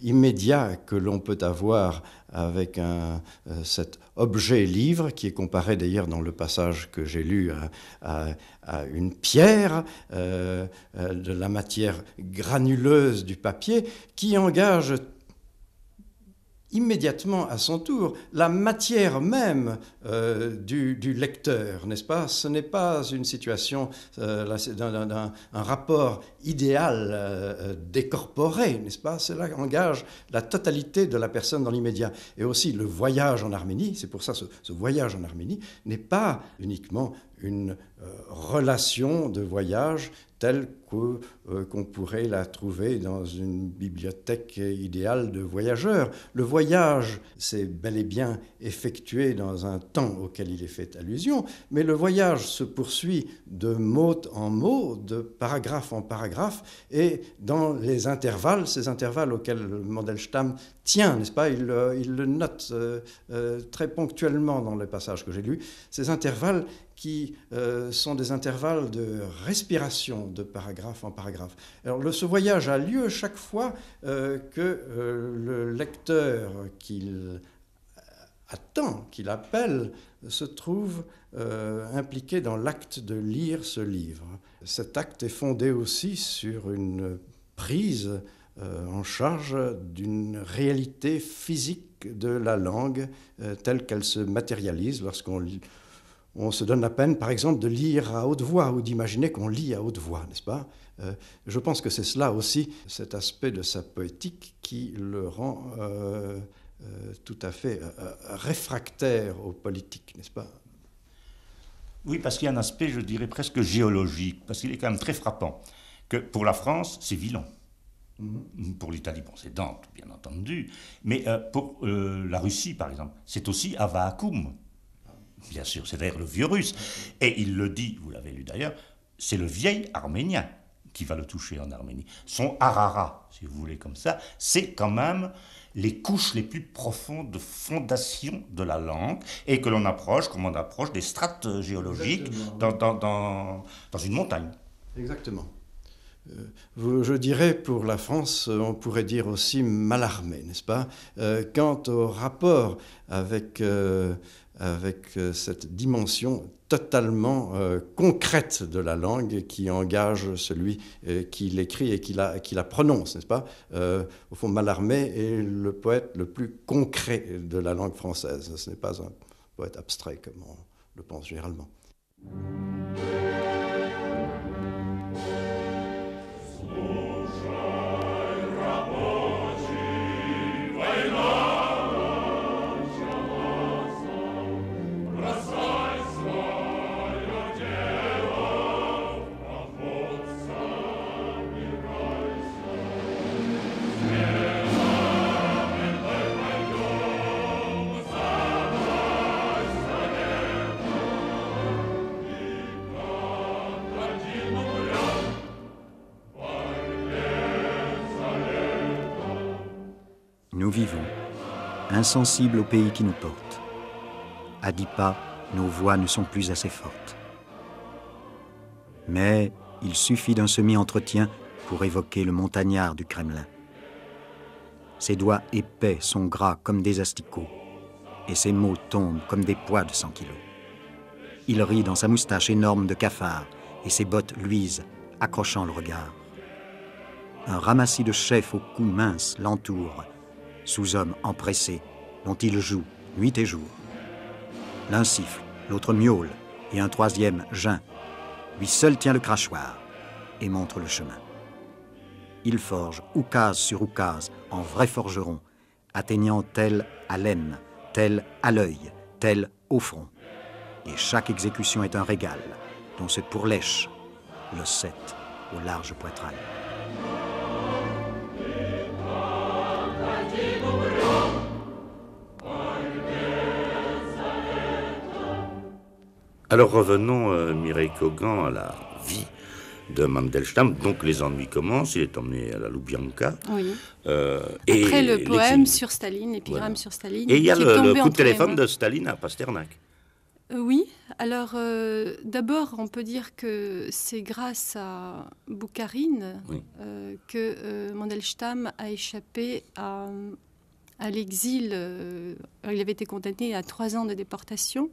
immédiat que l'on peut avoir avec cet objet livre, qui est comparé d'ailleurs dans le passage que j'ai lu à une pierre, de la matière granuleuse du papier, qui engage immédiatement à son tour la matière même du lecteur, n'est-ce pas? Ce n'est pas une situation d'un rapport idéal décorporé, n'est-ce pas? Cela engage la totalité de la personne dans l'immédiat. Et aussi le voyage en Arménie, c'est pour ça ce voyage en Arménie n'est pas uniquement une relation de voyage telle qu'on pourrait la trouver dans une bibliothèque idéale de voyageurs. Le voyage, c'est bel et bien effectué dans un temps auquel il est fait allusion, mais le voyage se poursuit de mot en mot, de paragraphe en paragraphe, et dans les intervalles, ces intervalles auxquels Mandelstam tient, n'est-ce pas? Il le note très ponctuellement dans les passages que j'ai lus, ces intervalles qui sont des intervalles de respiration de paragraphe en paragraphe. Alors ce voyage a lieu chaque fois que le lecteur qu'il attend, qu'il appelle, se trouve impliqué dans l'acte de lire ce livre. Cet acte est fondé aussi sur une prise en charge d'une réalité physique de la langue telle qu'elle se matérialise lorsqu'on se donne la peine, par exemple, de lire à haute voix ou d'imaginer qu'on lit à haute voix, n'est-ce pas? Je pense que c'est cela aussi, cet aspect de sa poétique qui le rend tout à fait réfractaire aux politiques, n'est-ce pas? Oui, parce qu'il y a un aspect, je dirais, presque géologique, parce qu'il est quand même très frappant que pour la France, c'est Villon. Pour l'Italie, bon, c'est Dante, bien entendu, mais pour la Russie, par exemple, c'est aussi Avvakum. Bien sûr, c'est d'ailleurs le vieux russe. Et il le dit, vous l'avez lu d'ailleurs, c'est le vieil arménien qui va le toucher en Arménie. Son harara, si vous voulez comme ça, c'est quand même les couches les plus profondes de fondation de la langue et que l'on approche, comme on approche des strates géologiques dans une montagne. Exactement. Je dirais pour la France, on pourrait dire aussi Mallarmé, n'est-ce pas? Quant au rapport avec cette dimension totalement concrète de la langue qui engage celui qui l'écrit et qui la prononce, n'est-ce pas? Au fond, Mallarmé est le poète le plus concret de la langue française. Ce n'est pas un poète abstrait comme on le pense généralement. Nous vivons, insensibles au pays qui nous porte. À 10 pas, nos voix ne sont plus assez fortes. Mais il suffit d'un semi-entretien pour évoquer le montagnard du Kremlin. Ses doigts épais sont gras comme des asticots, et ses mots tombent comme des poids de 100 kilos. Il rit dans sa moustache énorme de cafard, et ses bottes luisent, accrochant le regard. Un ramassis de chefs au cou mince l'entoure, sous-hommes empressés, dont il joue nuit et jour. L'un siffle, l'autre miaule, et un troisième geint. Lui seul tient le crachoir et montre le chemin. Il forge oukase sur oukase en vrai forgeron, atteignant tel à l'aine, tel à l'œil, tel au front. Et chaque exécution est un régal, dont se pourlèche le 7 au large poitrail. Alors revenons, Mireille Kogan, à la vie de Mandelstam. Donc les ennuis commencent, il est emmené à la Loubianka. Oui. Et après le poème l'exil. sur Staline, l'épigramme Voilà. sur Staline. Et il y a qui est le tombé coup de entre les téléphone mains. de Staline à Pasternak. Oui, alors d'abord on peut dire que c'est grâce à Boukharine Oui. que Mandelstam a échappé à l'exil. Il avait été condamné à 3 ans de déportation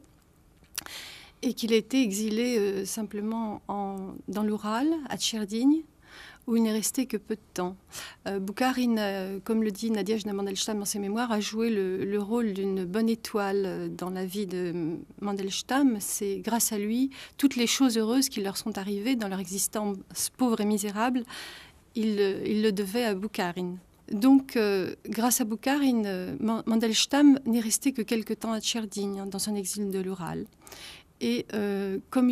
et qu'il a été exilé simplement dans l'Oural, à Tcherdigne, où il n'est resté que peu de temps. Boukharine, comme le dit Nadejda Mandelstam dans ses mémoires, a joué le rôle d'une bonne étoile dans la vie de Mandelstam. C'est grâce à lui, toutes les choses heureuses qui leur sont arrivées dans leur existence pauvre et misérable, il le devait à Boukharine. Donc, grâce à Boukharine, Mandelstam n'est resté que quelque temps à Tcherdigne, dans son exil de l'Oural. Et comme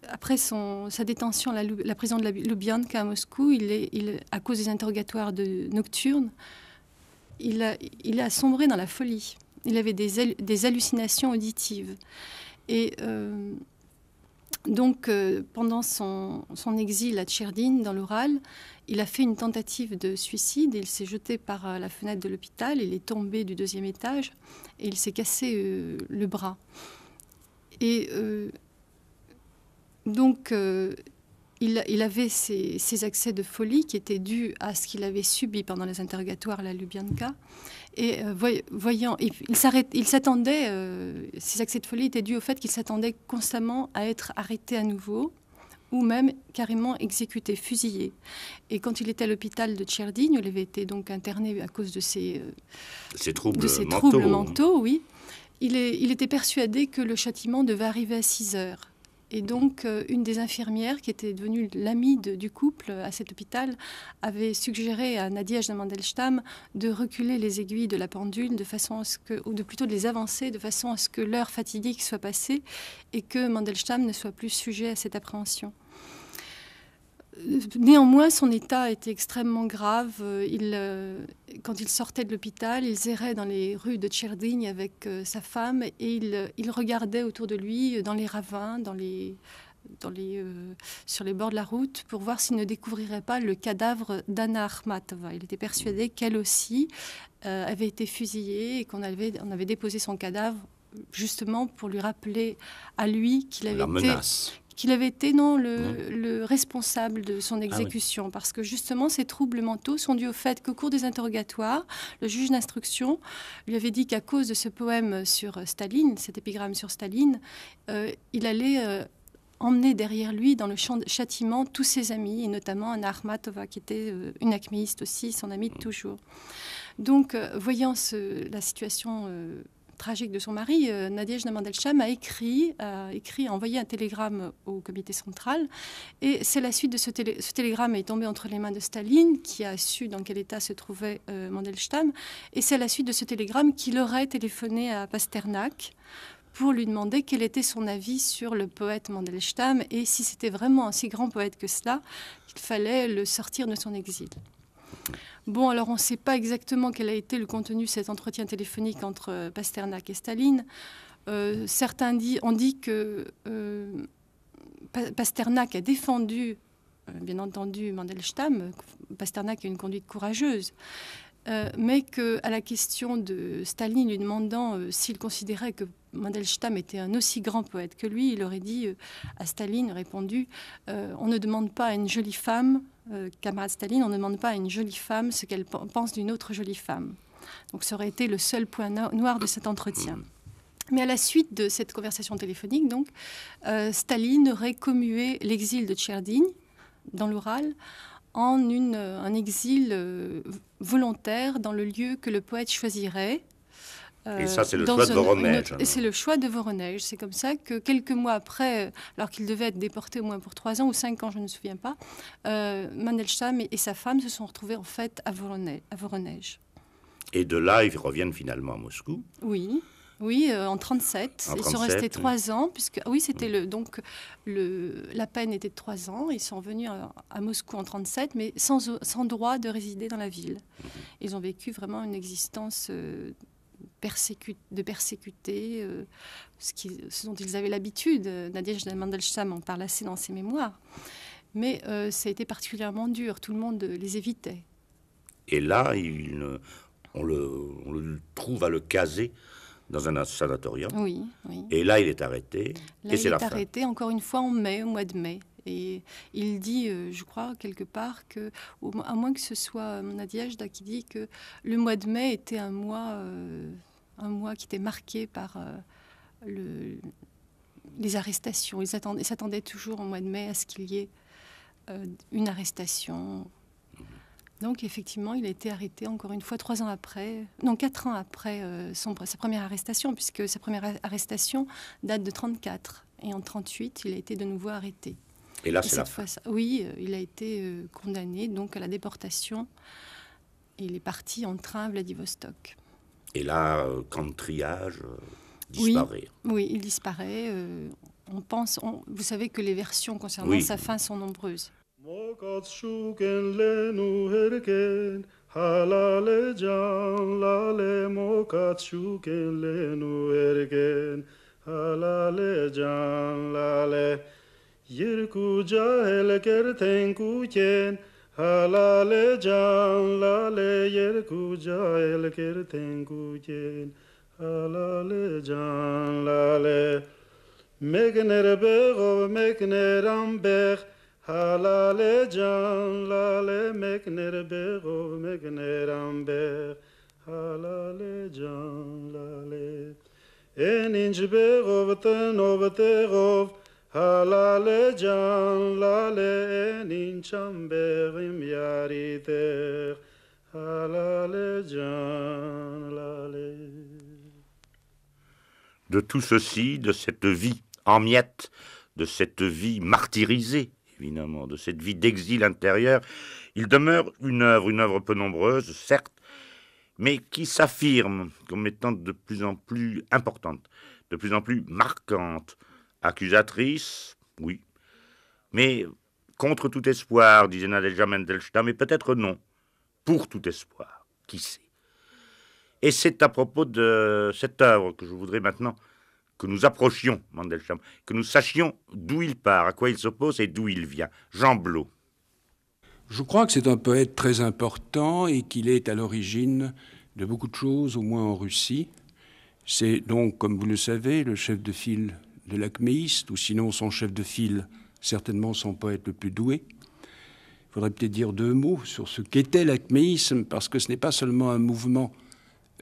après sa détention à la prison de la Loubianka à Moscou, à cause des interrogatoires nocturnes, il a sombré dans la folie. Il avait des hallucinations auditives. Et donc, pendant son exil à Tcherdigne, dans l'Oural, il a fait une tentative de suicide. Il s'est jeté par la fenêtre de l'hôpital. Il est tombé du 2e étage et il s'est cassé le bras. Et donc, il avait ces accès de folie qui étaient dus à ce qu'il avait subi pendant les interrogatoires à la Loubianka. Et il s'attendait, ces accès de folie étaient dus au fait qu'il s'attendait constamment à être arrêté à nouveau ou même carrément exécuté, fusillé. Et quand il était à l'hôpital de Tcherdigne, où il avait été donc interné à cause de ces troubles mentaux, oui, il était persuadé que le châtiment devait arriver à 6 heures. Et donc, une des infirmières, qui était devenue l'amie du couple à cet hôpital, avait suggéré à Nadejda Mandelstam de reculer les aiguilles de la pendule plutôt de les avancer, de façon à ce que l'heure fatidique soit passée et que Mandelstam ne soit plus sujet à cette appréhension. Néanmoins, son état était extrêmement grave. Quand il sortait de l'hôpital, il errait dans les rues de Tcherdigne avec sa femme et il regardait autour de lui, dans les ravins, sur les bords de la route, pour voir s'il ne découvrirait pas le cadavre d'Anna Akhmatova. Il était persuadé qu'elle aussi avait été fusillée et qu'on avait déposé son cadavre justement pour lui rappeler à lui qu'il avait été le responsable de son exécution. Ah oui. Parce que justement, ces troubles mentaux sont dus au fait qu'au cours des interrogatoires, le juge d'instruction lui avait dit qu'à cause de ce poème sur Staline, cet épigramme sur Staline, il allait emmener derrière lui dans le châtiment tous ses amis, et notamment Anna Akhmatova, qui était une acméiste aussi, son amie de toujours. Donc, voyant la situation tragique de son mari, Nadejda Mandelstam a envoyé un télégramme au comité central. Et c'est la suite de ce télégramme est tombé entre les mains de Staline, qui a su dans quel état se trouvait Mandelstam. Et c'est la suite de ce télégramme qu'il aurait téléphoné à Pasternak pour lui demander quel était son avis sur le poète Mandelstam et si c'était vraiment un si grand poète que cela qu'il fallait le sortir de son exil. Bon, alors on ne sait pas exactement quel a été le contenu de cet entretien téléphonique entre Pasternak et Staline. Certains ont dit que Pasternak a défendu, bien entendu, Mandelstam. Pasternak a une conduite courageuse. mais qu'à la question de Staline lui demandant s'il considérait que Mandelstam était un aussi grand poète que lui, il aurait dit à Staline, répondu on ne demande pas à une jolie femme, camarade Staline, on ne demande pas à une jolie femme ce qu'elle pense d'une autre jolie femme. Donc ça aurait été le seul point noir de cet entretien. Mais à la suite de cette conversation téléphonique, donc, Staline aurait commué l'exil de Tcherdine, dans l'Oural, en un exil volontaire dans le lieu que le poète choisirait. Et ça, c'est le choix de Voronej. Et c'est le choix de Voronej. C'est comme ça que quelques mois après, alors qu'il devait être déporté au moins pour 3 ans ou 5 ans, je ne me souviens pas, Mandelstam et sa femme se sont retrouvés en fait à Voronej. Et de là, ils reviennent finalement à Moscou. Oui, en 1937. Ils sont restés 3 ans, puisque c'était la peine était de 3 ans. Ils sont venus à Moscou en 1937, mais sans droit de résider dans la ville. Ils ont vécu vraiment une existence de persécutés, ce dont ils avaient l'habitude. Nadezhda Mandelstam en parle assez dans ses mémoires. Mais ça a été particulièrement dur. Tout le monde les évitait. Et là, on le trouve à le caser dans un sanatorium. Oui. Et là, il est arrêté. Là, il est arrêté, encore une fois, au mois de mai. Et il dit, je crois, quelque part, à moins que ce soit Nadezhda qui dit que le mois de mai était un mois qui était marqué par les arrestations. Ils s'attendaient toujours au mois de mai à ce qu'il y ait une arrestation. Donc, effectivement, il a été arrêté, encore une fois, 4 ans après sa première arrestation, puisque sa première arrestation date de 1934. Et en 1938, il a été de nouveau arrêté. Et là, c'est la fin. Oui, il a été condamné donc, à la déportation. Il est parti en train à Vladivostok. Et là, camp de triage disparaît. Oui, il disparaît. Vous savez que les versions concernant sa fin sont nombreuses. Mokatshuken lenu herken halale jan lale mokatshuken lenu herken halale jan lale yirku jahel kerten kuken halale jan lale yirku jahel kerten kuken halale jan lale mekner bego mekner amber halale jan lale mekner bego mekner amber halale jan lale eninj bego vtenov halale jan lale eninj amberim yariter halale jan lale. De tout ceci, de cette vie en miettes, de cette vie martyrisée, évidemment, de cette vie d'exil intérieur, il demeure une œuvre peu nombreuse, certes, mais qui s'affirme comme étant de plus en plus importante, de plus en plus marquante, accusatrice, oui, mais contre tout espoir, disait Nadezhda Mandelstam, mais peut-être non, pour tout espoir, qui sait. Et c'est à propos de cette œuvre que je voudrais maintenant que nous approchions Mandelstam, que nous sachions d'où il part, à quoi il s'oppose et d'où il vient. Jean Blot. Je crois que c'est un poète très important et qu'il est à l'origine de beaucoup de choses, au moins en Russie. C'est donc, comme vous le savez, le chef de file de l'acméiste, ou sinon son chef de file, certainement son poète le plus doué. Il faudrait peut-être dire 2 mots sur ce qu'était l'acméisme, parce que ce n'est pas seulement un mouvement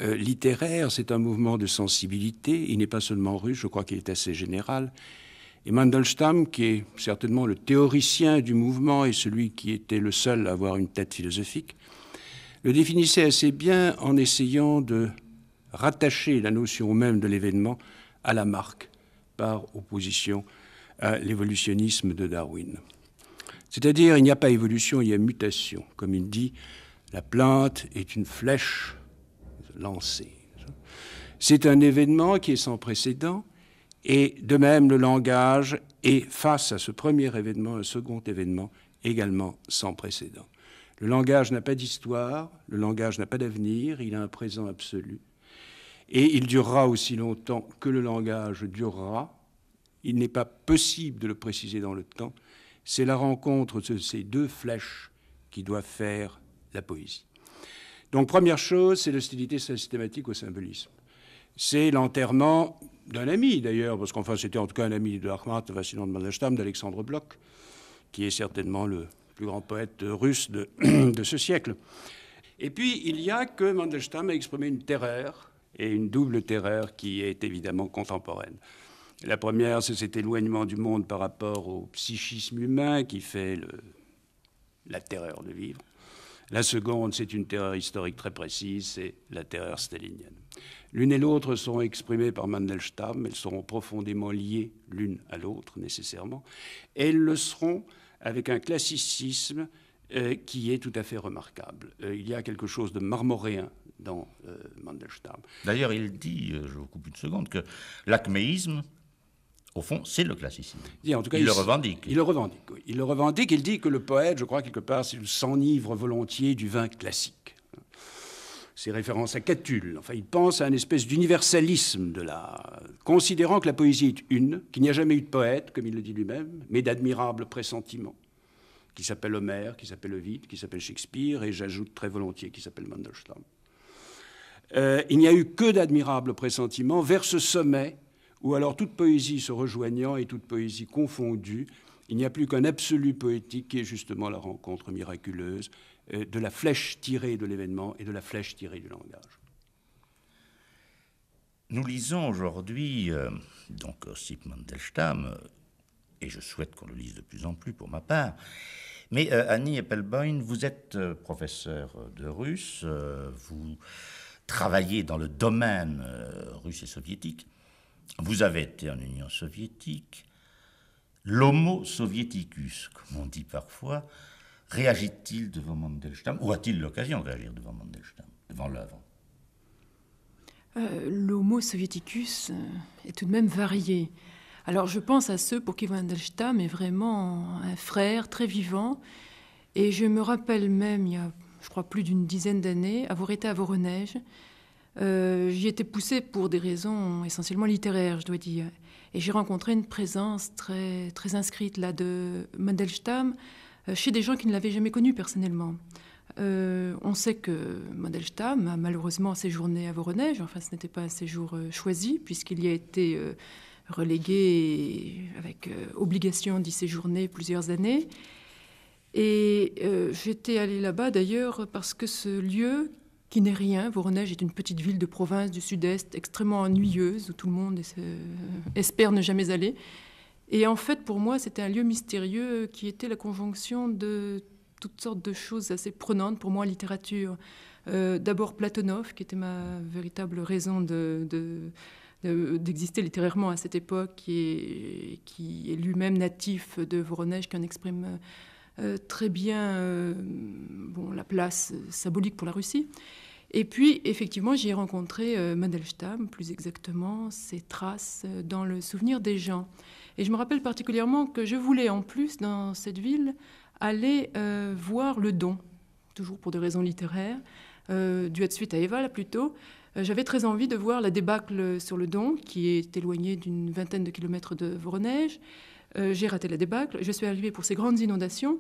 littéraire, c'est un mouvement de sensibilité. Il n'est pas seulement russe, je crois qu'il est assez général. Et Mandelstam, qui est certainement le théoricien du mouvement et celui qui était le seul à avoir une tête philosophique, le définissait assez bien en essayant de rattacher la notion même de l'événement à la marque, par opposition à l'évolutionnisme de Darwin. C'est-à-dire, il n'y a pas évolution, il y a mutation. Comme il dit, la plante est une flèche lancée. C'est un événement qui est sans précédent, et de même le langage est, face à ce premier événement, un second événement également sans précédent. Le langage n'a pas d'histoire, le langage n'a pas d'avenir, il a un présent absolu. Et il durera aussi longtemps que le langage durera. Il n'est pas possible de le préciser dans le temps. C'est la rencontre de ces 2 flèches qui doivent faire la poésie. Donc, première chose, c'est l'hostilité systématique au symbolisme. C'est l'enterrement d'un ami, d'ailleurs, parce qu'enfin, c'était en tout cas un ami de Ahmad, sinon de Mandelstam, d'Alexandre Blok, qui est certainement le plus grand poète russe de ce siècle. Et puis, il y a que Mandelstam a exprimé une terreur, et une double terreur qui est évidemment contemporaine. La première, c'est cet éloignement du monde par rapport au psychisme humain qui fait la terreur de vivre. La seconde, c'est une terreur historique très précise, c'est la terreur stalinienne. L'une et l'autre sont exprimées par Mandelstam, elles seront profondément liées l'une à l'autre, nécessairement. Elles le seront avec un classicisme qui est tout à fait remarquable. Il y a quelque chose de marmoréen dans Mandelstam. D'ailleurs, il dit, je vous coupe une seconde, que l'acméisme, au fond, c'est le classicisme. En tout cas, il le revendique. Il le revendique, oui. Il le revendique, il dit que le poète, je crois, quelque part, s'enivre volontiers du vin classique. C'est référence à Catulle. Enfin, il pense à une espèce d'universalisme considérant que la poésie est une, qu'il n'y a jamais eu de poète, comme il le dit lui-même, mais d'admirables pressentiments, qui s'appelle Homère, qui s'appelle Ovide, qui s'appelle Shakespeare, et j'ajoute très volontiers qui s'appelle Mandelstam. Il n'y a eu que d'admirables pressentiments vers ce sommet où alors toute poésie se rejoignant et toute poésie confondue, il n'y a plus qu'un absolu poétique qui est justement la rencontre miraculeuse de la flèche tirée de l'événement et de la flèche tirée du langage. Nous lisons aujourd'hui donc Osip Mandelstam, et je souhaite qu'on le lise de plus en plus pour ma part. Mais Annie Appelboim, vous êtes professeur de russe, vous travaillez dans le domaine russe et soviétique, vous avez été en Union soviétique. L'homo soviéticus, comme on dit parfois, réagit-il devant Mandelstam, ou a-t-il l'occasion de réagir devant Mandelstam, devant l'œuvre? L'homo soviéticus est tout de même varié. Alors je pense à ceux pour qui Mandelstam est vraiment un frère très vivant. Et je me rappelle même, il y a, je crois, plus d'une dizaine d'années, avoir été à Voronej. J'y étais poussée pour des raisons essentiellement littéraires, je dois dire. Et j'ai rencontré une présence très, très inscrite là, de Mandelstam chez des gens qui ne l'avaient jamais connu personnellement. On sait que Mandelstam a malheureusement séjourné à Voronej. Enfin, ce n'était pas un séjour choisi, puisqu'il y a été relégué avec obligation d'y séjourner plusieurs années. Et j'étais allée là-bas d'ailleurs parce que ce lieu, qui n'est rien, Voronej est une petite ville de province du sud-est extrêmement ennuyeuse, où tout le monde espère ne jamais aller. Et en fait, pour moi, c'était un lieu mystérieux qui était la conjonction de toutes sortes de choses assez prenantes pour moi en littérature. D'abord Platonov, qui était ma véritable raison d'exister littérairement à cette époque, qui est lui-même natif de Voronej, qui en exprime très bien la place symbolique pour la Russie. Et puis, effectivement, j'y ai rencontré Mandelstam, plus exactement, ses traces dans le souvenir des gens. Et je me rappelle particulièrement que je voulais, en plus, dans cette ville, aller voir le Don, toujours pour des raisons littéraires, dû être suite à Eva, là, plutôt. J'avais très envie de voir la débâcle sur le Don, qui est éloignée d'une vingtaine de kilomètres de Voronej. J'ai raté la débâcle. Je suis arrivée pour ces grandes inondations.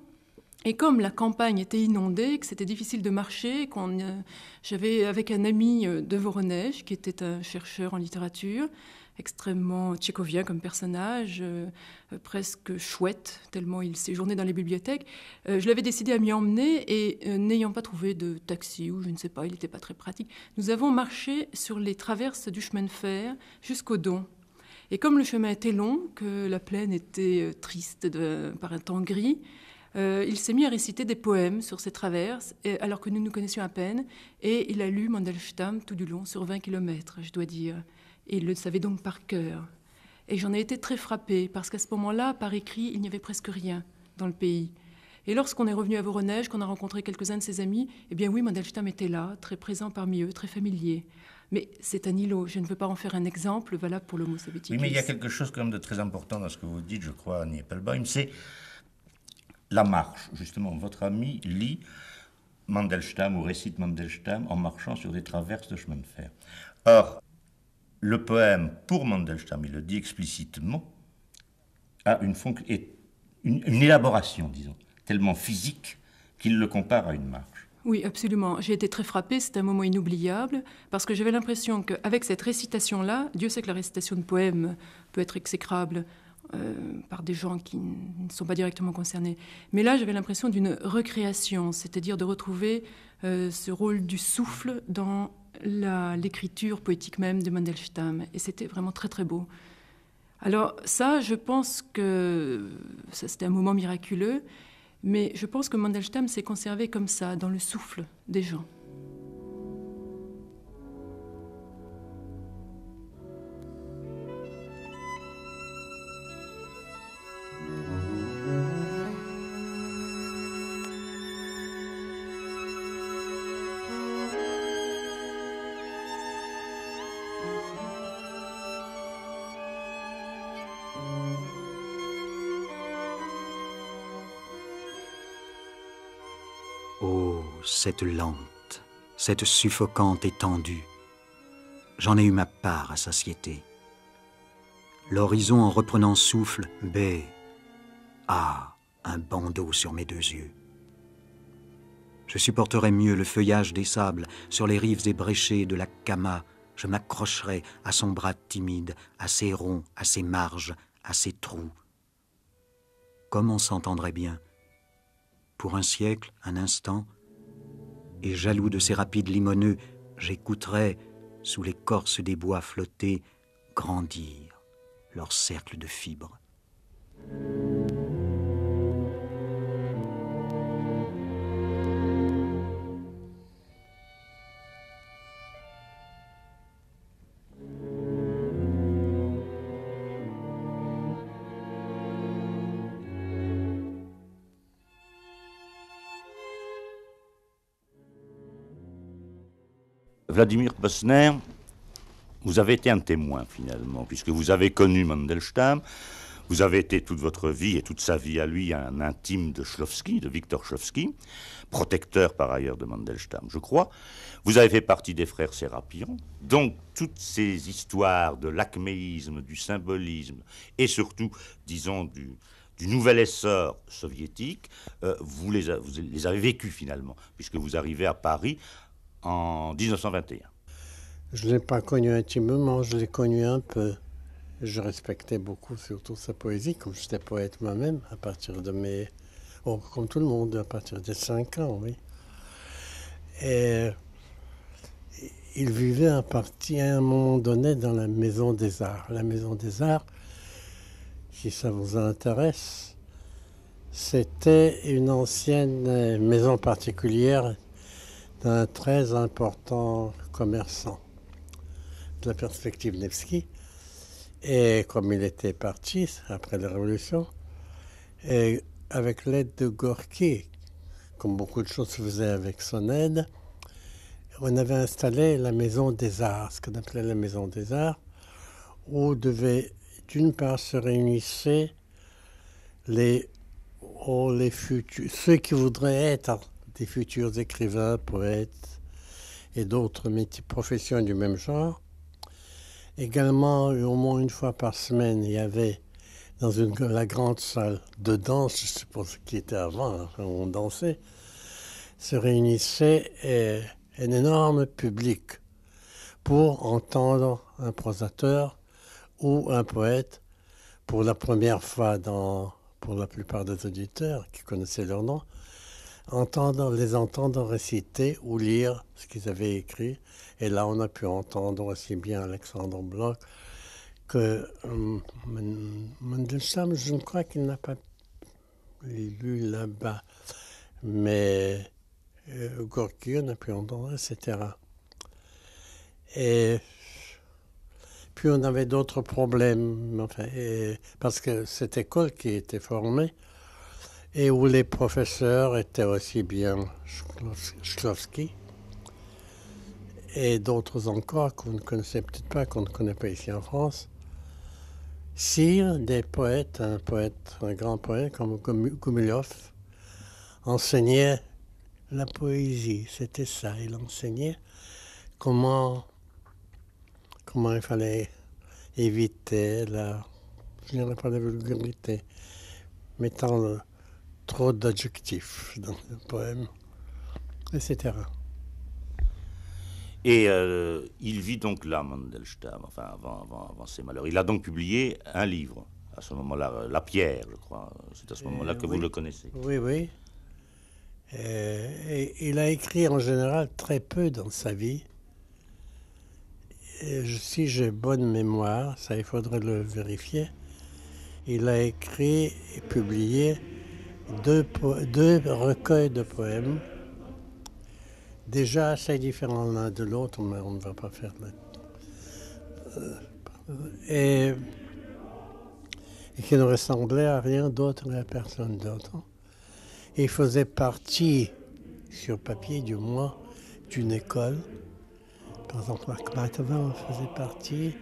Et comme la campagne était inondée, que c'était difficile de marcher, j'avais avec un ami de Voronej, qui était un chercheur en littérature, extrêmement tchécovien comme personnage, presque chouette, tellement il séjournait dans les bibliothèques. Je l'avais décidé à m'y emmener et n'ayant pas trouvé de taxi ou je ne sais pas, il n'était pas très pratique, nous avons marché sur les traverses du chemin de fer jusqu'au Don. Et comme le chemin était long, que la plaine était triste par un temps gris, il s'est mis à réciter des poèmes sur ces traverses, alors que nous nous connaissions à peine, et il a lu Mandelstam tout du long, sur 20 kilomètres, je dois dire. Et il le savait donc par cœur. Et j'en ai été très frappée, parce qu'à ce moment-là, par écrit, il n'y avait presque rien dans le pays. Et lorsqu'on est revenu à Voronej, qu'on a rencontré quelques-uns de ses amis, eh bien oui, Mandelstam était là, très présent parmi eux, très familier. Mais c'est un îlot, je ne veux pas en faire un exemple valable pour l'homo soviéticus. Oui, mais il y a quelque chose quand même de très important dans ce que vous dites, je crois, Annie Appelboim, c'est la marche. Justement, votre ami lit Mandelstam ou récite Mandelstam en marchant sur des traverses de chemin de fer. Or, le poème, pour Mandelstam, il le dit explicitement, a une élaboration, disons, tellement physique qu'il le compare à une marche. Oui, absolument. J'ai été très frappée, c'est un moment inoubliable, parce que j'avais l'impression qu'avec cette récitation-là, Dieu sait que la récitation de poèmes peut être exécrable par des gens qui ne sont pas directement concernés. Mais là, j'avais l'impression d'une recréation, c'est-à-dire de retrouver ce rôle du souffle dans l'écriture poétique même de Mandelstam. Et c'était vraiment très, très beau. Alors ça, je pense que c'était un moment miraculeux, mais je pense que Mandelstam s'est conservé comme ça, dans le souffle des gens. Oh, cette lente, cette suffocante étendue. J'en ai eu ma part à satiété. L'horizon en reprenant souffle, baie. Ah, un bandeau sur mes 2 yeux. Je supporterais mieux le feuillage des sables sur les rives ébréchées de la Kama. Je m'accrocherais à son bras timide, à ses ronds, à ses marges, à ses trous. Comme on s'entendrait bien. Pour un siècle, un instant, et jaloux de ces rapides limoneux, j'écouterais, sous l'écorce des bois flottés, grandir leur cercle de fibres. Vladimir Posner, vous avez été un témoin finalement, puisque vous avez connu Mandelstam, vous avez été toute votre vie et toute sa vie à lui un intime de Shklovsky, de Victor Shklovsky, protecteur par ailleurs de Mandelstam, je crois. Vous avez fait partie des frères Sérapion, donc toutes ces histoires de l'acméisme, du symbolisme et surtout, disons, du nouvel essor soviétique, vous les avez vécus finalement, puisque vous arrivez à Paris en 1921. Je ne l'ai pas connu intimement, je l'ai connu un peu. Je respectais beaucoup surtout sa poésie, comme j'étais poète moi-même, à partir de mes... Oh, comme tout le monde, à partir de 5 ans, oui. Et il vivait à un moment donné dans la Maison des Arts. La Maison des Arts, si ça vous intéresse, c'était une ancienne maison particulière d'un très important commerçant de la perspective Nevsky. Et comme il était parti après la Révolution, et avec l'aide de Gorky, comme beaucoup de choses se faisaient avec son aide, on avait installé la Maison des Arts, ce qu'on appelait la Maison des Arts, où devait d'une part se réunissaient ceux qui voudraient être des futurs écrivains, poètes et d'autres professions du même genre. Également, au moins une fois par semaine, il y avait dans la grande salle de danse, je ne sais pas ce qui était avant, où on dansait, se réunissait un énorme public pour entendre un prosateur ou un poète pour la première fois pour la plupart des auditeurs qui connaissaient leur nom, les entendre réciter ou lire ce qu'ils avaient écrit. Et là, on a pu entendre aussi bien Alexandre Bloch que Mandelstam. Je ne crois qu'il n'a pas lu là-bas, mais Gorky, on a pu entendre, etc. Et puis on avait d'autres problèmes, enfin, parce que cette école qui était formée, et où les professeurs étaient aussi bien Shklovsky et d'autres encore qu'on ne connaissait peut-être pas, qu'on ne connaît pas ici en France. Si des poètes, un grand poète comme Gumilov, enseignait la poésie, c'était ça. Il enseignait comment il fallait éviter je dirais pas la vulgarité, mettant trop d'adjectifs dans le poème. etc. Et il vit donc là, Mandelstam, enfin avant ses malheurs. Il a donc publié un livre, à ce moment-là, La Pierre, je crois. C'est à ce moment-là que vous le connaissez. Oui, oui. Et il a écrit en général très peu dans sa vie. Et si j'ai bonne mémoire, ça il faudrait le vérifier, il a écrit et publié deux recueils de poèmes, déjà assez différents l'un de l'autre, mais on ne va pas faire et qui ne ressemblaient à rien d'autre et à personne d'autre. Il faisait partie, sur papier du moins, d'une école. Par exemple, Akhmatova en faisait partie.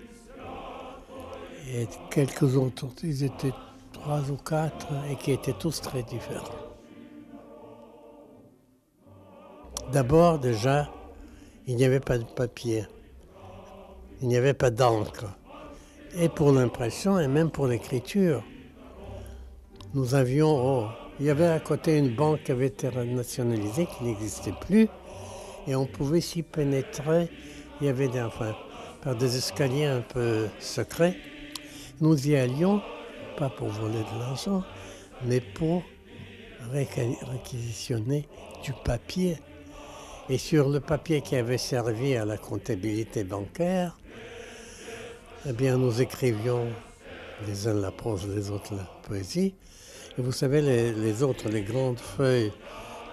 Et quelques autres, ils étaient 3 ou 4 et qui étaient tous très différents. D'abord, déjà, il n'y avait pas de papier. Il n'y avait pas d'encre. Et pour l'impression et même pour l'écriture, nous avions... il y avait à côté une banque qui avait été nationalisée, qui n'existait plus. Et on pouvait s'y pénétrer. Il y avait par des escaliers un peu secrets. Nous y allions, pas pour voler de l'argent, mais pour réquisitionner du papier. Et sur le papier qui avait servi à la comptabilité bancaire, eh bien, nous écrivions les uns la prose, les autres la poésie. Et vous savez, les autres, les grandes feuilles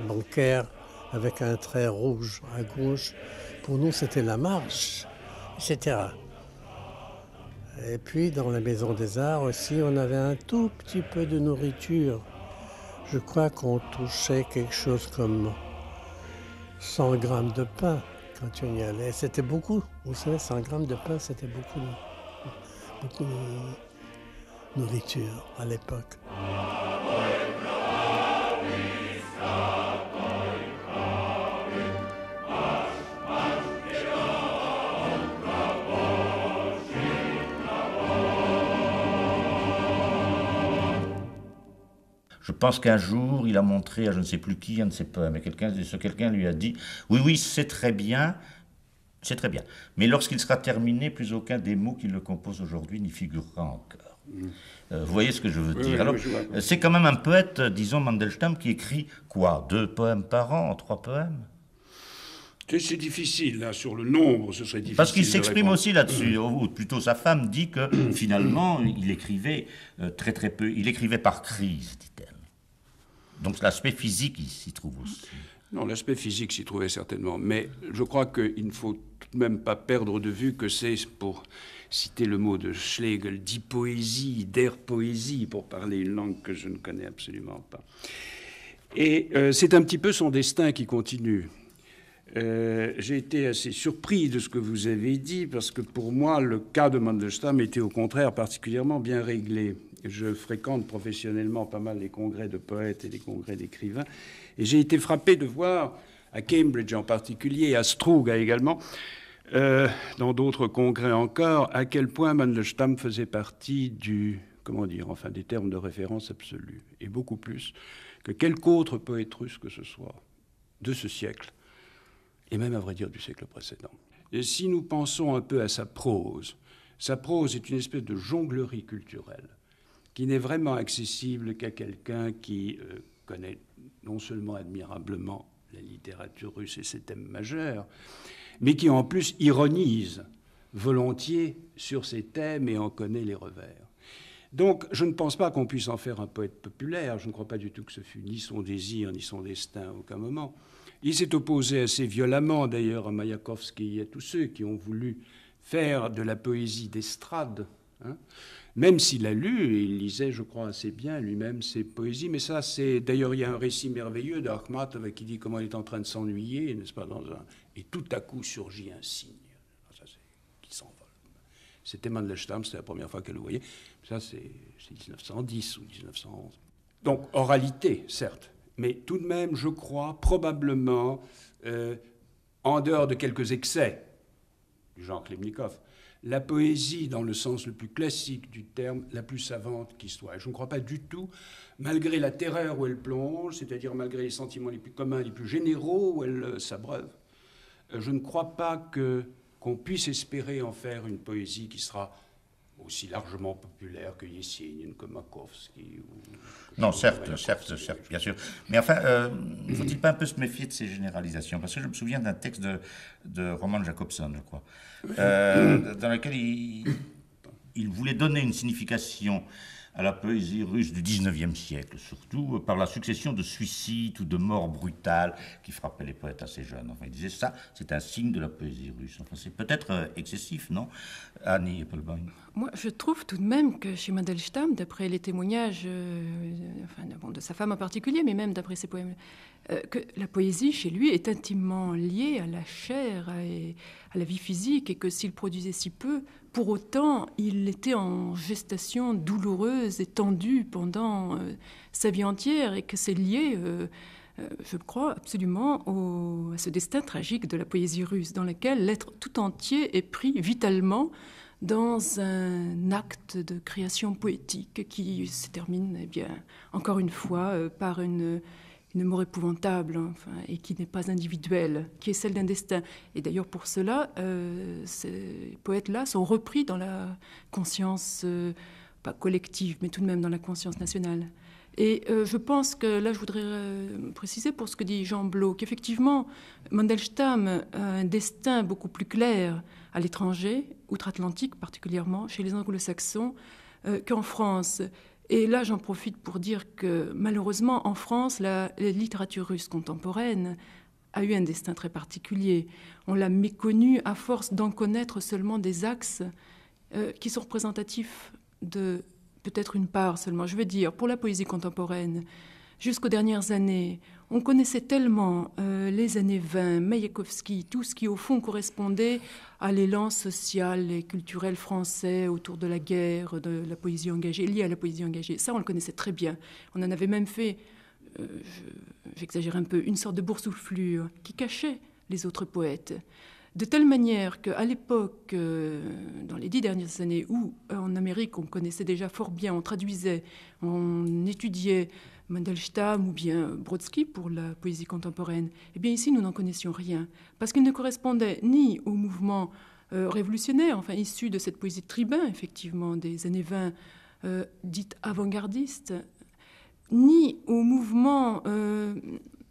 bancaires avec un trait rouge à gauche, pour nous, c'était la marche, etc. Et puis, dans la Maison des Arts aussi, on avait un tout petit peu de nourriture. Je crois qu'on touchait quelque chose comme 100 grammes de pain quand on y allait. C'était beaucoup. Vous savez, 100 grammes de pain, c'était beaucoup de nourriture à l'époque. Je pense qu'un jour, il a montré à je ne sais plus qui un de ses poèmes, et quelqu'un lui a dit « Oui, c'est très bien, mais lorsqu'il sera terminé, plus aucun des mots qui le composent aujourd'hui n'y figurera encore. » Vous voyez ce que je veux dire. Alors, c'est quand même un poète, disons, Mandelstam, qui écrit quoi, 2 poèmes par an, 3 poèmes? C'est difficile, là, sur le nombre, ce serait difficile. Parce qu'il s'exprime aussi là-dessus, ou plutôt sa femme dit que finalement, il écrivait très très peu, il écrivait par crise, dit-elle. Donc l'aspect physique, il s'y trouve aussi. Non, l'aspect physique s'y trouvait certainement, mais je crois qu'il ne faut tout de même pas perdre de vue que c'est, pour citer le mot de Schlegel, d'hypoésie, d'air-poésie, pour parler une langue que je ne connais absolument pas. Et c'est un petit peu son destin qui continue. J'ai été assez surpris de ce que vous avez dit, parce que pour moi, le cas de Mandelstam était au contraire particulièrement bien réglé. Je fréquente professionnellement pas mal les congrès de poètes et les congrès d'écrivains, et j'ai été frappé de voir, à Cambridge en particulier, à Struga également, dans d'autres congrès encore, à quel point Mandelstam faisait partie des termes de référence absolus, et beaucoup plus que quelque autre poète russe que ce soit de ce siècle, et même, à vrai dire, du siècle précédent. Et si nous pensons un peu à sa prose est une espèce de jonglerie culturelle qui n'est vraiment accessible qu'à quelqu'un qui connaît non seulement admirablement la littérature russe et ses thèmes majeurs, mais qui en plus ironise volontiers sur ces thèmes et en connaît les revers. Donc, je ne pense pas qu'on puisse en faire un poète populaire. Je ne crois pas du tout que ce fût ni son désir, ni son destin à aucun moment. Il s'est opposé assez violemment, d'ailleurs, à Mayakovsky et à tous ceux qui ont voulu faire de la poésie d'estrade, même s'il a lu, et il lisait, je crois, assez bien lui-même ses poésies. Mais ça, c'est... D'ailleurs, il y a un récit merveilleux d'Akhmatova qui dit comment il est en train de s'ennuyer, n'est-ce pas, et tout à coup surgit un cygne, qui s'envole. C'était Mandelstam, c'était la première fois qu'elle le voyait. Ça, c'est 1910 ou 1911. Donc, oralité, certes, mais tout de même, je crois, probablement, en dehors de quelques excès, du genre Khlebnikov, la poésie, dans le sens le plus classique du terme, la plus savante qui soit. Et je ne crois pas du tout, malgré la terreur où elle plonge, c'est-à-dire malgré les sentiments les plus communs, les plus généraux où elle s'abreuve, je ne crois pas qu'on puisse espérer en faire une poésie qui sera aussi largement populaire que Yesenin, que Makovsky. Non, certes, bien sûr. Mais enfin, ne faut-il pas un peu se méfier de ces généralisations? Parce que je me souviens d'un texte de Roman Jakobson, je crois, dans lequel il voulait donner une signification à la poésie russe du XIXe siècle, surtout par la succession de suicides ou de morts brutales qui frappaient les poètes assez jeunes. Enfin, il disait ça, c'est un signe de la poésie russe. Enfin, c'est peut-être excessif, non, Annie Eppelbaum? Moi, je trouve tout de même que chez Mandelstam, d'après les témoignages de sa femme en particulier, mais même d'après ses poèmes, que la poésie chez lui est intimement liée à la chair et à la vie physique, et que s'il produisait si peu, pour autant, il était en gestation douloureuse et tendue pendant sa vie entière, et que c'est lié, je crois, absolument à ce destin tragique de la poésie russe, dans lequel l'être tout entier est pris vitalement dans un acte de création poétique qui se termine, eh bien, encore une fois, par une mort épouvantable, et qui n'est pas individuelle, qui est celle d'un destin. Et d'ailleurs, pour cela, ces poètes-là sont repris dans la conscience, pas collective, mais tout de même dans la conscience nationale. Et je pense que, là, je voudrais préciser pour ce que dit Jean Blot, qu'effectivement, Mandelstam a un destin beaucoup plus clair à l'étranger, outre-Atlantique particulièrement, chez les anglo-saxons, qu'en France. Et là, j'en profite pour dire que, malheureusement, en France, la littérature russe contemporaine a eu un destin très particulier. On l'a méconnue à force d'en connaître seulement des axes qui sont représentatifs de peut-être une part seulement. Je veux dire, pour la poésie contemporaine, jusqu'aux dernières années, on connaissait tellement les années 20, Maïakovsky, tout ce qui au fond correspondait à l'élan social et culturel français autour de la guerre, de la poésie engagée, lié à la poésie engagée. Ça, on le connaissait très bien. On en avait même fait, j'exagère un peu, une sorte de boursouflure qui cachait les autres poètes. De telle manière qu'à l'époque, dans les 10 dernières années, où en Amérique on connaissait déjà fort bien, on traduisait, on étudiait Mandelstam ou bien Brodsky pour la poésie contemporaine, eh bien ici nous n'en connaissions rien, parce qu'il ne correspondait ni au mouvement révolutionnaire, enfin issu de cette poésie de tribun, effectivement, des années 20, dite avant-gardiste, ni au mouvement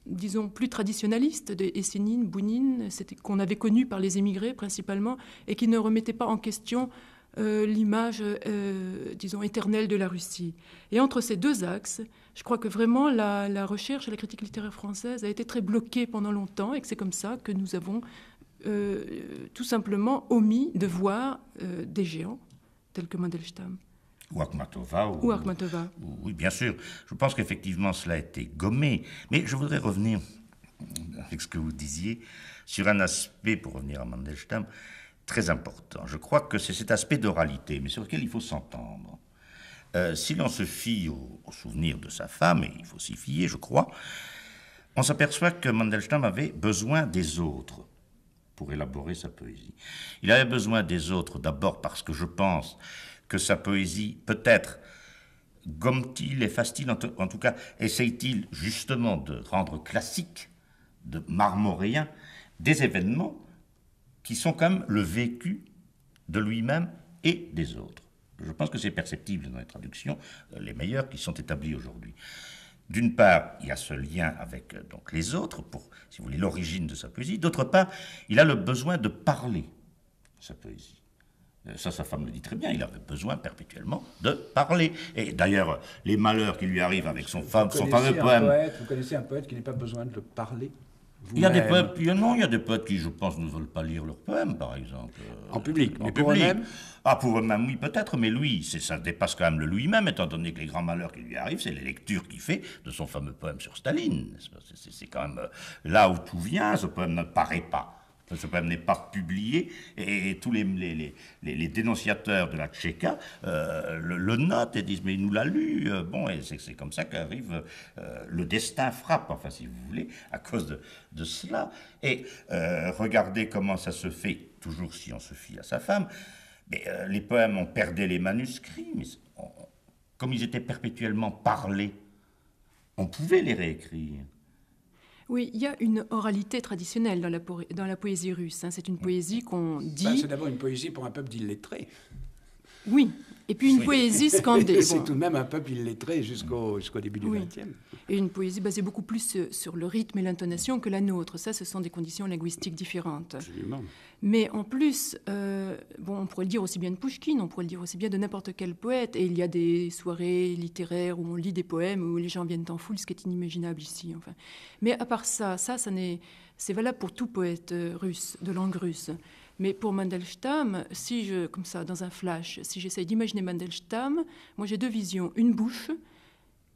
disons, plus traditionnaliste de Yesenin, Bounine, qu'on avait connu par les émigrés principalement, et qui ne remettait pas en question l'image, disons, éternelle de la Russie. Et entre ces deux axes, je crois que vraiment la recherche et la critique littéraire française a été très bloquée pendant longtemps, et que c'est comme ça que nous avons tout simplement omis de voir des géants tels que Mandelstam. Ou Akhmatova. Oui, bien sûr. Je pense qu'effectivement, cela a été gommé. Mais je voudrais revenir, avec ce que vous disiez, sur un aspect, pour revenir à Mandelstam, très important. Je crois que c'est cet aspect d'oralité, mais sur lequel il faut s'entendre. Si l'on se fie au souvenir de sa femme, et il faut s'y fier, je crois, on s'aperçoit que Mandelstam avait besoin des autres pour élaborer sa poésie. Il avait besoin des autres d'abord parce que je pense que sa poésie, peut-être, gomme-t-il, efface-t-il, en tout cas, essaye-t-il justement de rendre classique, de marmoréen, des événements qui sont comme le vécu de lui-même et des autres. Je pense que c'est perceptible dans les traductions, les meilleures qui sont établies aujourd'hui. D'une part, il y a ce lien avec donc, les autres, pour, si vous voulez, l'origine de sa poésie. D'autre part, il a le besoin de parler sa poésie. Ça, sa femme le dit très bien, il avait besoin perpétuellement de parler. Et d'ailleurs, les malheurs qui lui arrivent avec son fameux poème... Vous connaissez un poète qui n'a pas besoin de le parler? Il y a des poètes, il y a des poètes qui, je pense, ne veulent pas lire leurs poèmes, par exemple. En public, mais pour eux-mêmes? Ah, pour eux-mêmes, oui, peut-être, mais lui, ça dépasse quand même le lui-même, étant donné que les grands malheurs qui lui arrivent, c'est les lectures qu'il fait de son fameux poème sur Staline. C'est quand même là où tout vient, ce poème ne paraît pas. Ce poème n'est pas publié, et tous les dénonciateurs de la Tchéka le notent et disent « mais il nous l'a lu ». Bon, et c'est comme ça qu'arrive le destin frappe, enfin si vous voulez, à cause de cela. Et regardez comment ça se fait, toujours si on se fie à sa femme, Mais les poèmes, on perdait les manuscrits, mais comme ils étaient perpétuellement parlés, on pouvait les réécrire. Oui, il y a une oralité traditionnelle dans la poésie russe. Hein. C'est une poésie qu'on dit... c'est d'abord une poésie pour un peuple d'illettrés. Oui, et puis une poésie scandée. C'est tout de même un peuple illettré jusqu'au début du XXe. Et une poésie basée beaucoup plus sur le rythme et l'intonation que la nôtre. Ça, ce sont des conditions linguistiques différentes. Absolument. Mais en plus, on pourrait le dire aussi bien de Pouchkine, on pourrait le dire aussi bien de n'importe quel poète. Et il y a des soirées littéraires où on lit des poèmes, où les gens viennent en foule, ce qui est inimaginable ici. Enfin. Mais à part ça c'est valable pour tout poète russe, de langue russe. Mais pour Mandelstam, comme ça, dans un flash, si j'essaye d'imaginer Mandelstam, moi j'ai deux visions, une bouche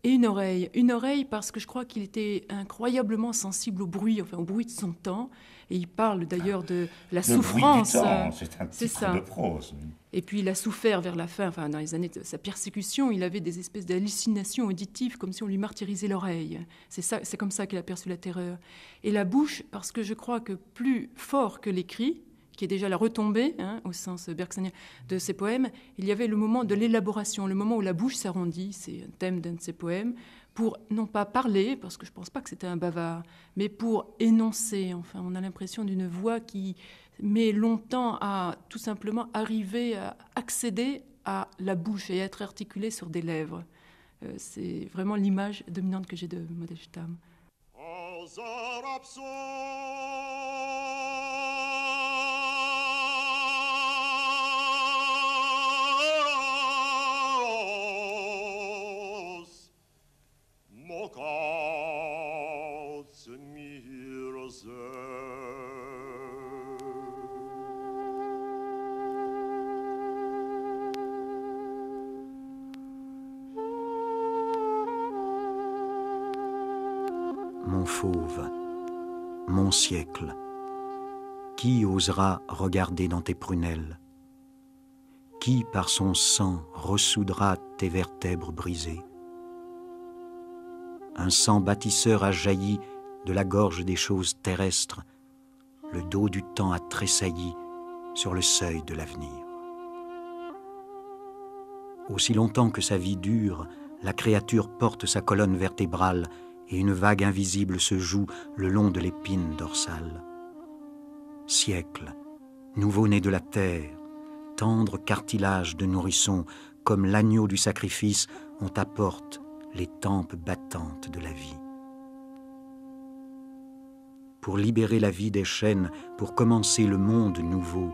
et une oreille. Une oreille parce que je crois qu'il était incroyablement sensible au bruit de son temps. Et il parle d'ailleurs de la souffrance. Bruit du temps, c'est un titre de prose. Et puis il a souffert vers la fin, dans les années de sa persécution, il avait des espèces d'hallucinations auditives comme si on lui martyrisait l'oreille. C'est comme ça qu'il a perçu la terreur. Et la bouche, parce que je crois que plus fort que l'écrit, qui est déjà la retombée, au sens bergsonien, de ses poèmes, il y avait le moment de l'élaboration, le moment où la bouche s'arrondit, c'est un thème d'un de ses poèmes, pour non pas parler, parce que je ne pense pas que c'était un bavard, mais pour énoncer. Enfin, on a l'impression d'une voix qui met longtemps à tout simplement arriver à accéder à la bouche et à être articulée sur des lèvres. C'est vraiment l'image dominante que j'ai de Mandelstam. Mon fauve, mon siècle, qui osera regarder dans tes prunelles? Qui par son sang ressoudra tes vertèbres brisées? Un sang bâtisseur a jailli de la gorge des choses terrestres, le dos du temps a tressailli sur le seuil de l'avenir. Aussi longtemps que sa vie dure, la créature porte sa colonne vertébrale et une vague invisible se joue le long de l'épine dorsale. Siècle, nouveau-né de la terre, tendre cartilage de nourrisson, comme l'agneau du sacrifice, on t'apporte les tempes battantes de la vie. Pour libérer la vie des chaînes, pour commencer le monde nouveau,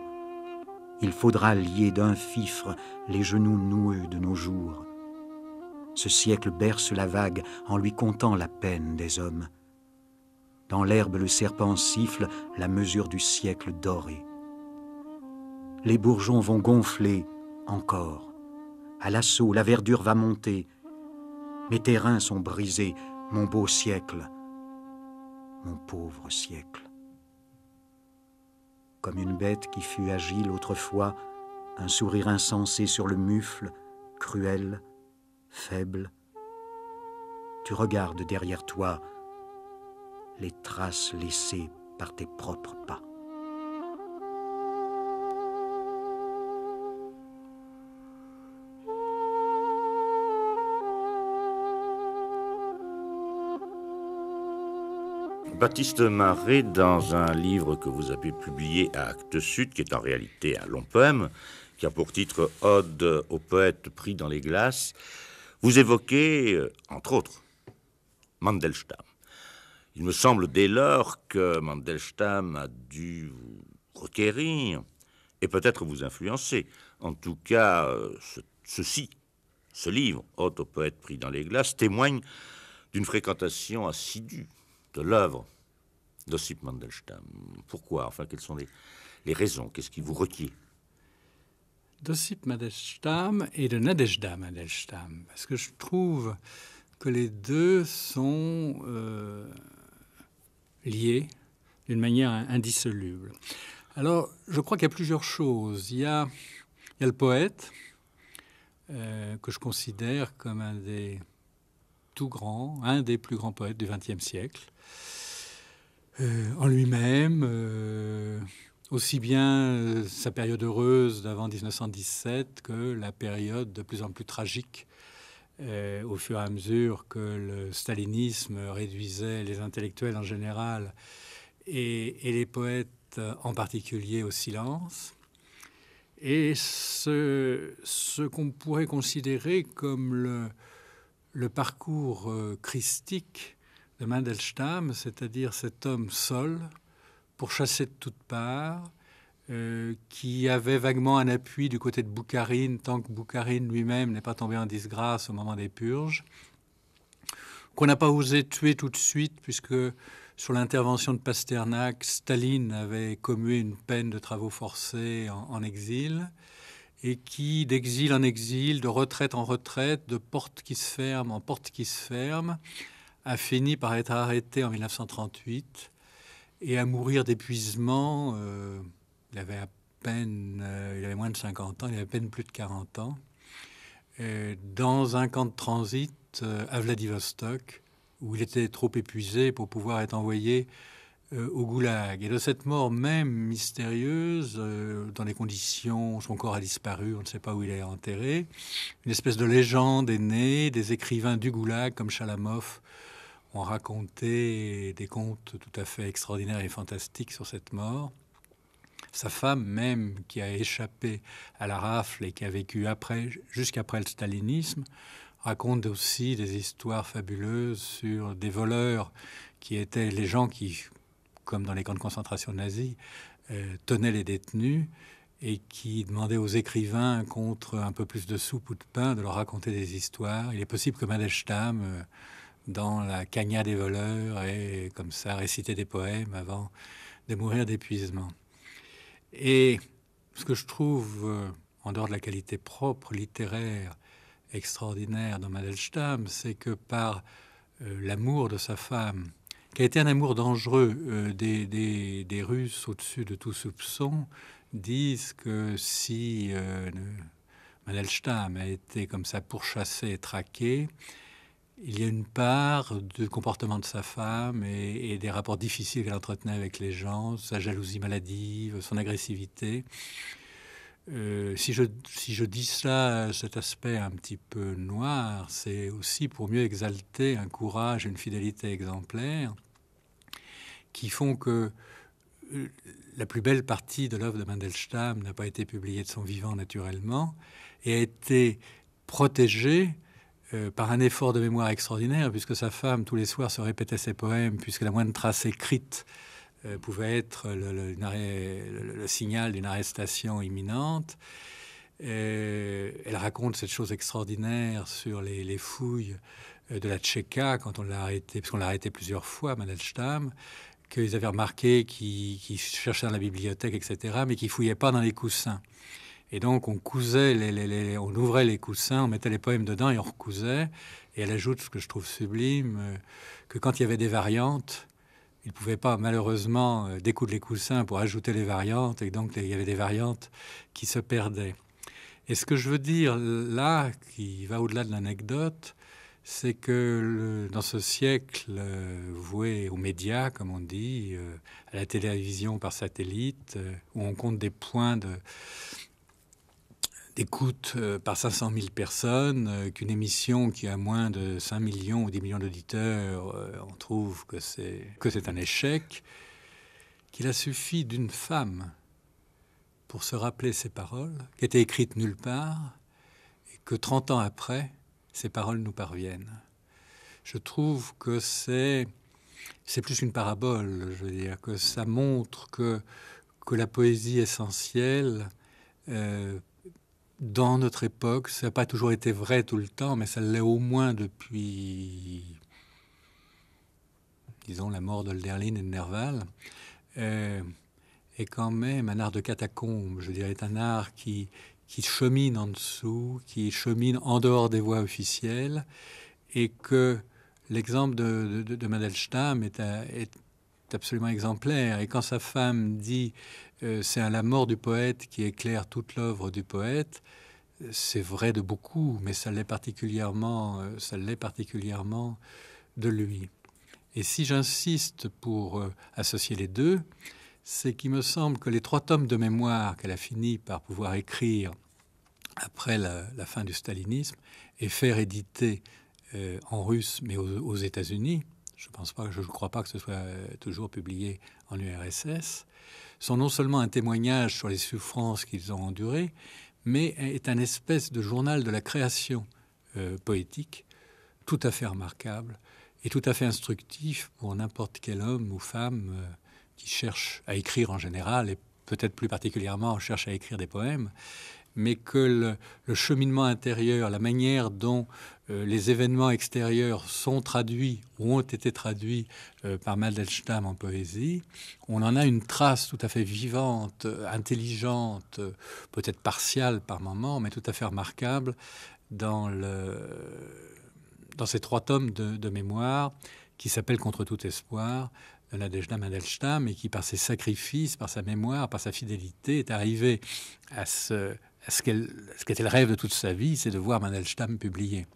il faudra lier d'un fifre les genoux noueux de nos jours. Ce siècle berce la vague en lui contant la peine des hommes. Dans l'herbe le serpent siffle la mesure du siècle doré. Les bourgeons vont gonfler encore. À l'assaut, la verdure va monter. Mes terrains sont brisés, mon beau siècle, mon pauvre siècle. Comme une bête qui fut agile autrefois, un sourire insensé sur le mufle, cruel, faible. Tu regardes derrière toi les traces laissées par tes propres pas. Baptiste Marais, dans un livre que vous avez publié à Actes Sud, qui est en réalité un long poème, qui a pour titre « Ode au poète pris dans les glaces », vous évoquez, entre autres, Mandelstam. Il me semble dès lors que Mandelstam a dû vous requérir et peut-être vous influencer. En tout cas, ce livre, Ode au poète pris dans les glaces, témoigne d'une fréquentation assidue de l'œuvre d'Ossip Mandelstam. Pourquoi? Enfin, quelles sont les raisons? Qu'est-ce qui vous requiert? D'Ossip Mandelstam et de Nadejda Mandelstam, parce que je trouve que les deux sont liés d'une manière indissoluble. Alors, je crois qu'il y a plusieurs choses. Il y a le poète, que je considère comme un des plus grands poètes du XXe siècle, en lui-même, aussi bien sa période heureuse d'avant 1917 que la période de plus en plus tragique au fur et à mesure que le stalinisme réduisait les intellectuels en général et les poètes en particulier au silence. Et ce qu'on pourrait considérer comme le parcours christique de Mandelstam, c'est-à-dire cet homme seul, pourchassé de toutes parts, qui avait vaguement un appui du côté de Boukharine, tant que Boukharine lui-même n'est pas tombé en disgrâce au moment des purges, qu'on n'a pas osé tuer tout de suite, puisque sur l'intervention de Pasternak, Staline avait commué une peine de travaux forcés en exil, et qui, d'exil en exil, de retraite en retraite, de porte qui se ferme en porte qui se ferme, a fini par être arrêté en 1938 et à mourir d'épuisement. Il avait à peine, il avait moins de 50 ans, il avait à peine plus de 40 ans, dans un camp de transit à Vladivostok, où il était trop épuisé pour pouvoir être envoyé au goulag. Et de cette mort même mystérieuse, dans les conditions, son corps a disparu, on ne sait pas où il est enterré, une espèce de légende est née, des écrivains du goulag comme Chalamov ont raconté des contes tout à fait extraordinaires et fantastiques sur cette mort. Sa femme même, qui a échappé à la rafle et qui a vécu jusqu'après le stalinisme, raconte aussi des histoires fabuleuses sur des voleurs qui étaient les gens qui, comme dans les camps de concentration nazis, tenaient les détenus et qui demandaient aux écrivains, contre un peu plus de soupe ou de pain, de leur raconter des histoires. Il est possible que Mandelstam, dans la cagna des voleurs, ait comme ça récité des poèmes avant de mourir d'épuisement. Et ce que je trouve, en dehors de la qualité propre, littéraire, extraordinaire dans Mandelstam, c'est que par l'amour de sa femme, qui a été un amour dangereux, des Russes au-dessus de tout soupçon, disent que si Mandelstam a été comme ça pourchassé et traqué, il y a une part du comportement de sa femme et des rapports difficiles qu'elle entretenait avec les gens, sa jalousie maladive, son agressivité. Si je dis ça, cet aspect un petit peu noir, c'est aussi pour mieux exalter un courage et une fidélité exemplaires qui font que la plus belle partie de l'œuvre de Mandelstam n'a pas été publiée de son vivant naturellement et a été protégée par un effort de mémoire extraordinaire, puisque sa femme, tous les soirs, se répétait ses poèmes, puisque la moindre trace écrite pouvait être le signal d'une arrestation imminente. Elle raconte cette chose extraordinaire sur les fouilles de la Tchéka, quand on l'a arrêté, parce qu'on l'a arrêté plusieurs fois, Mandelstam, qu'ils avaient remarqué qu'il cherchait dans la bibliothèque, etc., mais qu'il ne fouillait pas dans les coussins. Et donc, on cousait, on ouvrait les coussins, on mettait les poèmes dedans et on recousait. Et elle ajoute, ce que je trouve sublime, que quand il y avait des variantes, il ne pouvait pas, malheureusement, découdre les coussins pour ajouter les variantes. Et donc, il y avait des variantes qui se perdaient. Et ce que je veux dire là, qui va au-delà de l'anecdote, c'est que dans ce siècle voué aux médias, comme on dit, à la télévision par satellite, où on compte des points d'écoute par 500 000 personnes, qu'une émission qui a moins de 5 millions ou 10 millions d'auditeurs, on trouve que c'est un échec, qu'il a suffi d'une femme pour se rappeler ces paroles, qui étaient écrites nulle part, et que 30 ans après, ces paroles nous parviennent. Je trouve que c'est plus qu'une parabole, je veux dire, que ça montre que la poésie essentielle, dans notre époque, ça n'a pas toujours été vrai tout le temps, mais ça l'est au moins depuis, disons, la mort d'Hölderlin et de Nerval, est quand même un art de catacombe. Je dirais, est un art qui chemine en dessous, qui chemine en dehors des voies officielles, et que l'exemple de Mandelstam est absolument exemplaire. Et quand sa femme dit c'est à la mort du poète qui éclaire toute l'œuvre du poète, c'est vrai de beaucoup, mais ça l'est particulièrement de lui. Et si j'insiste pour associer les deux, c'est qu'il me semble que les 3 tomes de mémoire qu'elle a fini par pouvoir écrire après la fin du stalinisme et faire éditer en russe, mais aux États-Unis, je ne crois pas que ce soit toujours publié en URSS, sont non seulement un témoignage sur les souffrances qu'ils ont endurées, mais est un espèce de journal de la création poétique tout à fait remarquable et tout à fait instructif pour n'importe quel homme ou femme qui cherche à écrire en général, et peut-être plus particulièrement cherche à écrire des poèmes, mais que le cheminement intérieur, la manière dont les événements extérieurs sont traduits ou ont été traduits par Mandelstam en poésie, on en a une trace tout à fait vivante, intelligente, peut-être partiale par moments, mais tout à fait remarquable dans ces 3 tomes de mémoire qui s'appellent Contre tout espoir, de Nadejda Mandelstam, et qui, par ses sacrifices, par sa mémoire, par sa fidélité, est arrivé à ce qu'était le rêve de toute sa vie, c'est de voir Mandelstam publié.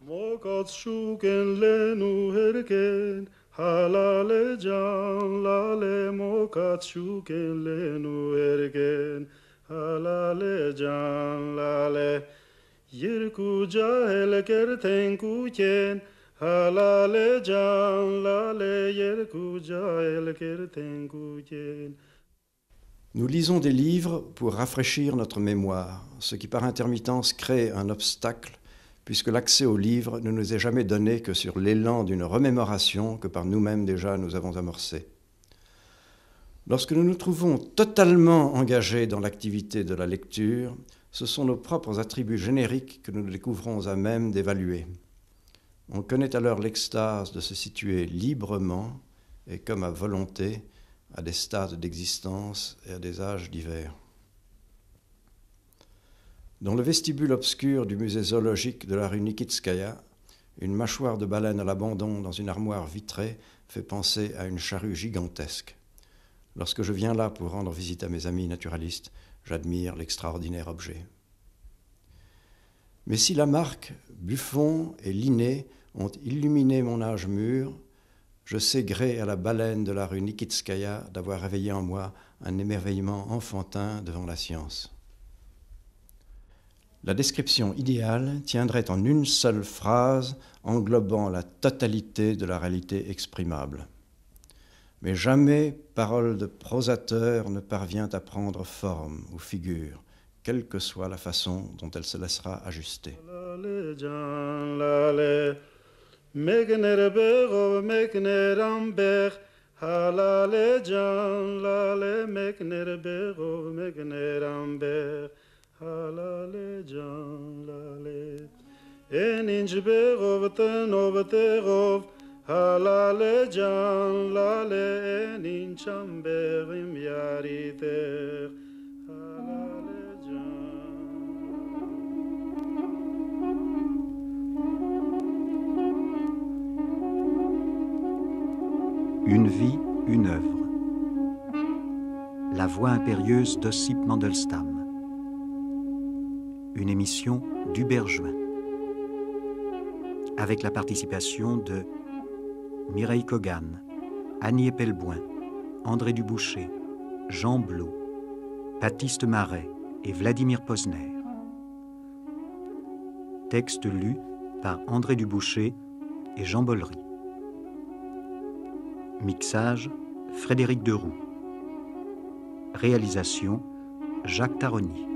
Nous lisons des livres pour rafraîchir notre mémoire, ce qui par intermittence crée un obstacle, puisque l'accès aux livres ne nous est jamais donné que sur l'élan d'une remémoration que par nous-mêmes déjà nous avons amorcée. Lorsque nous nous trouvons totalement engagés dans l'activité de la lecture, ce sont nos propres attributs génériques que nous découvrons à même d'évaluer. On connaît alors l'extase de se situer librement et comme à volonté à des stades d'existence et à des âges divers. Dans le vestibule obscur du musée zoologique de la rue Nikitskaya, une mâchoire de baleine à l'abandon dans une armoire vitrée fait penser à une charrue gigantesque. Lorsque je viens là pour rendre visite à mes amis naturalistes, j'admire l'extraordinaire objet. Mais si Lamarck, Buffon et Linné ont illuminé mon âge mûr, je sais gré à la baleine de la rue Nikitskaya d'avoir réveillé en moi un émerveillement enfantin devant la science. La description idéale tiendrait en une seule phrase englobant la totalité de la réalité exprimable. Mais jamais parole de prosateur ne parvient à prendre forme ou figure, quelle que soit la façon dont elle se laissera ajuster. Mekner bego mekner amber halale jan lale mekner bego mekner amber halale jan lale eninj bego vtenov halale jan lale eninj amber im yariter halale jan. Une vie, une œuvre. La voix impérieuse d'Ossip Mandelstam. Une émission d'Hubert Juin. Avec la participation de Mireille Kogan, Annie Epelboin, André Duboucher, Jean Blot, Baptiste Marais et Vladimir Posner. Texte lu par André Duboucher et Jean Bollery. Mixage, Frédéric Deroux. Réalisation, Jacques Taroni.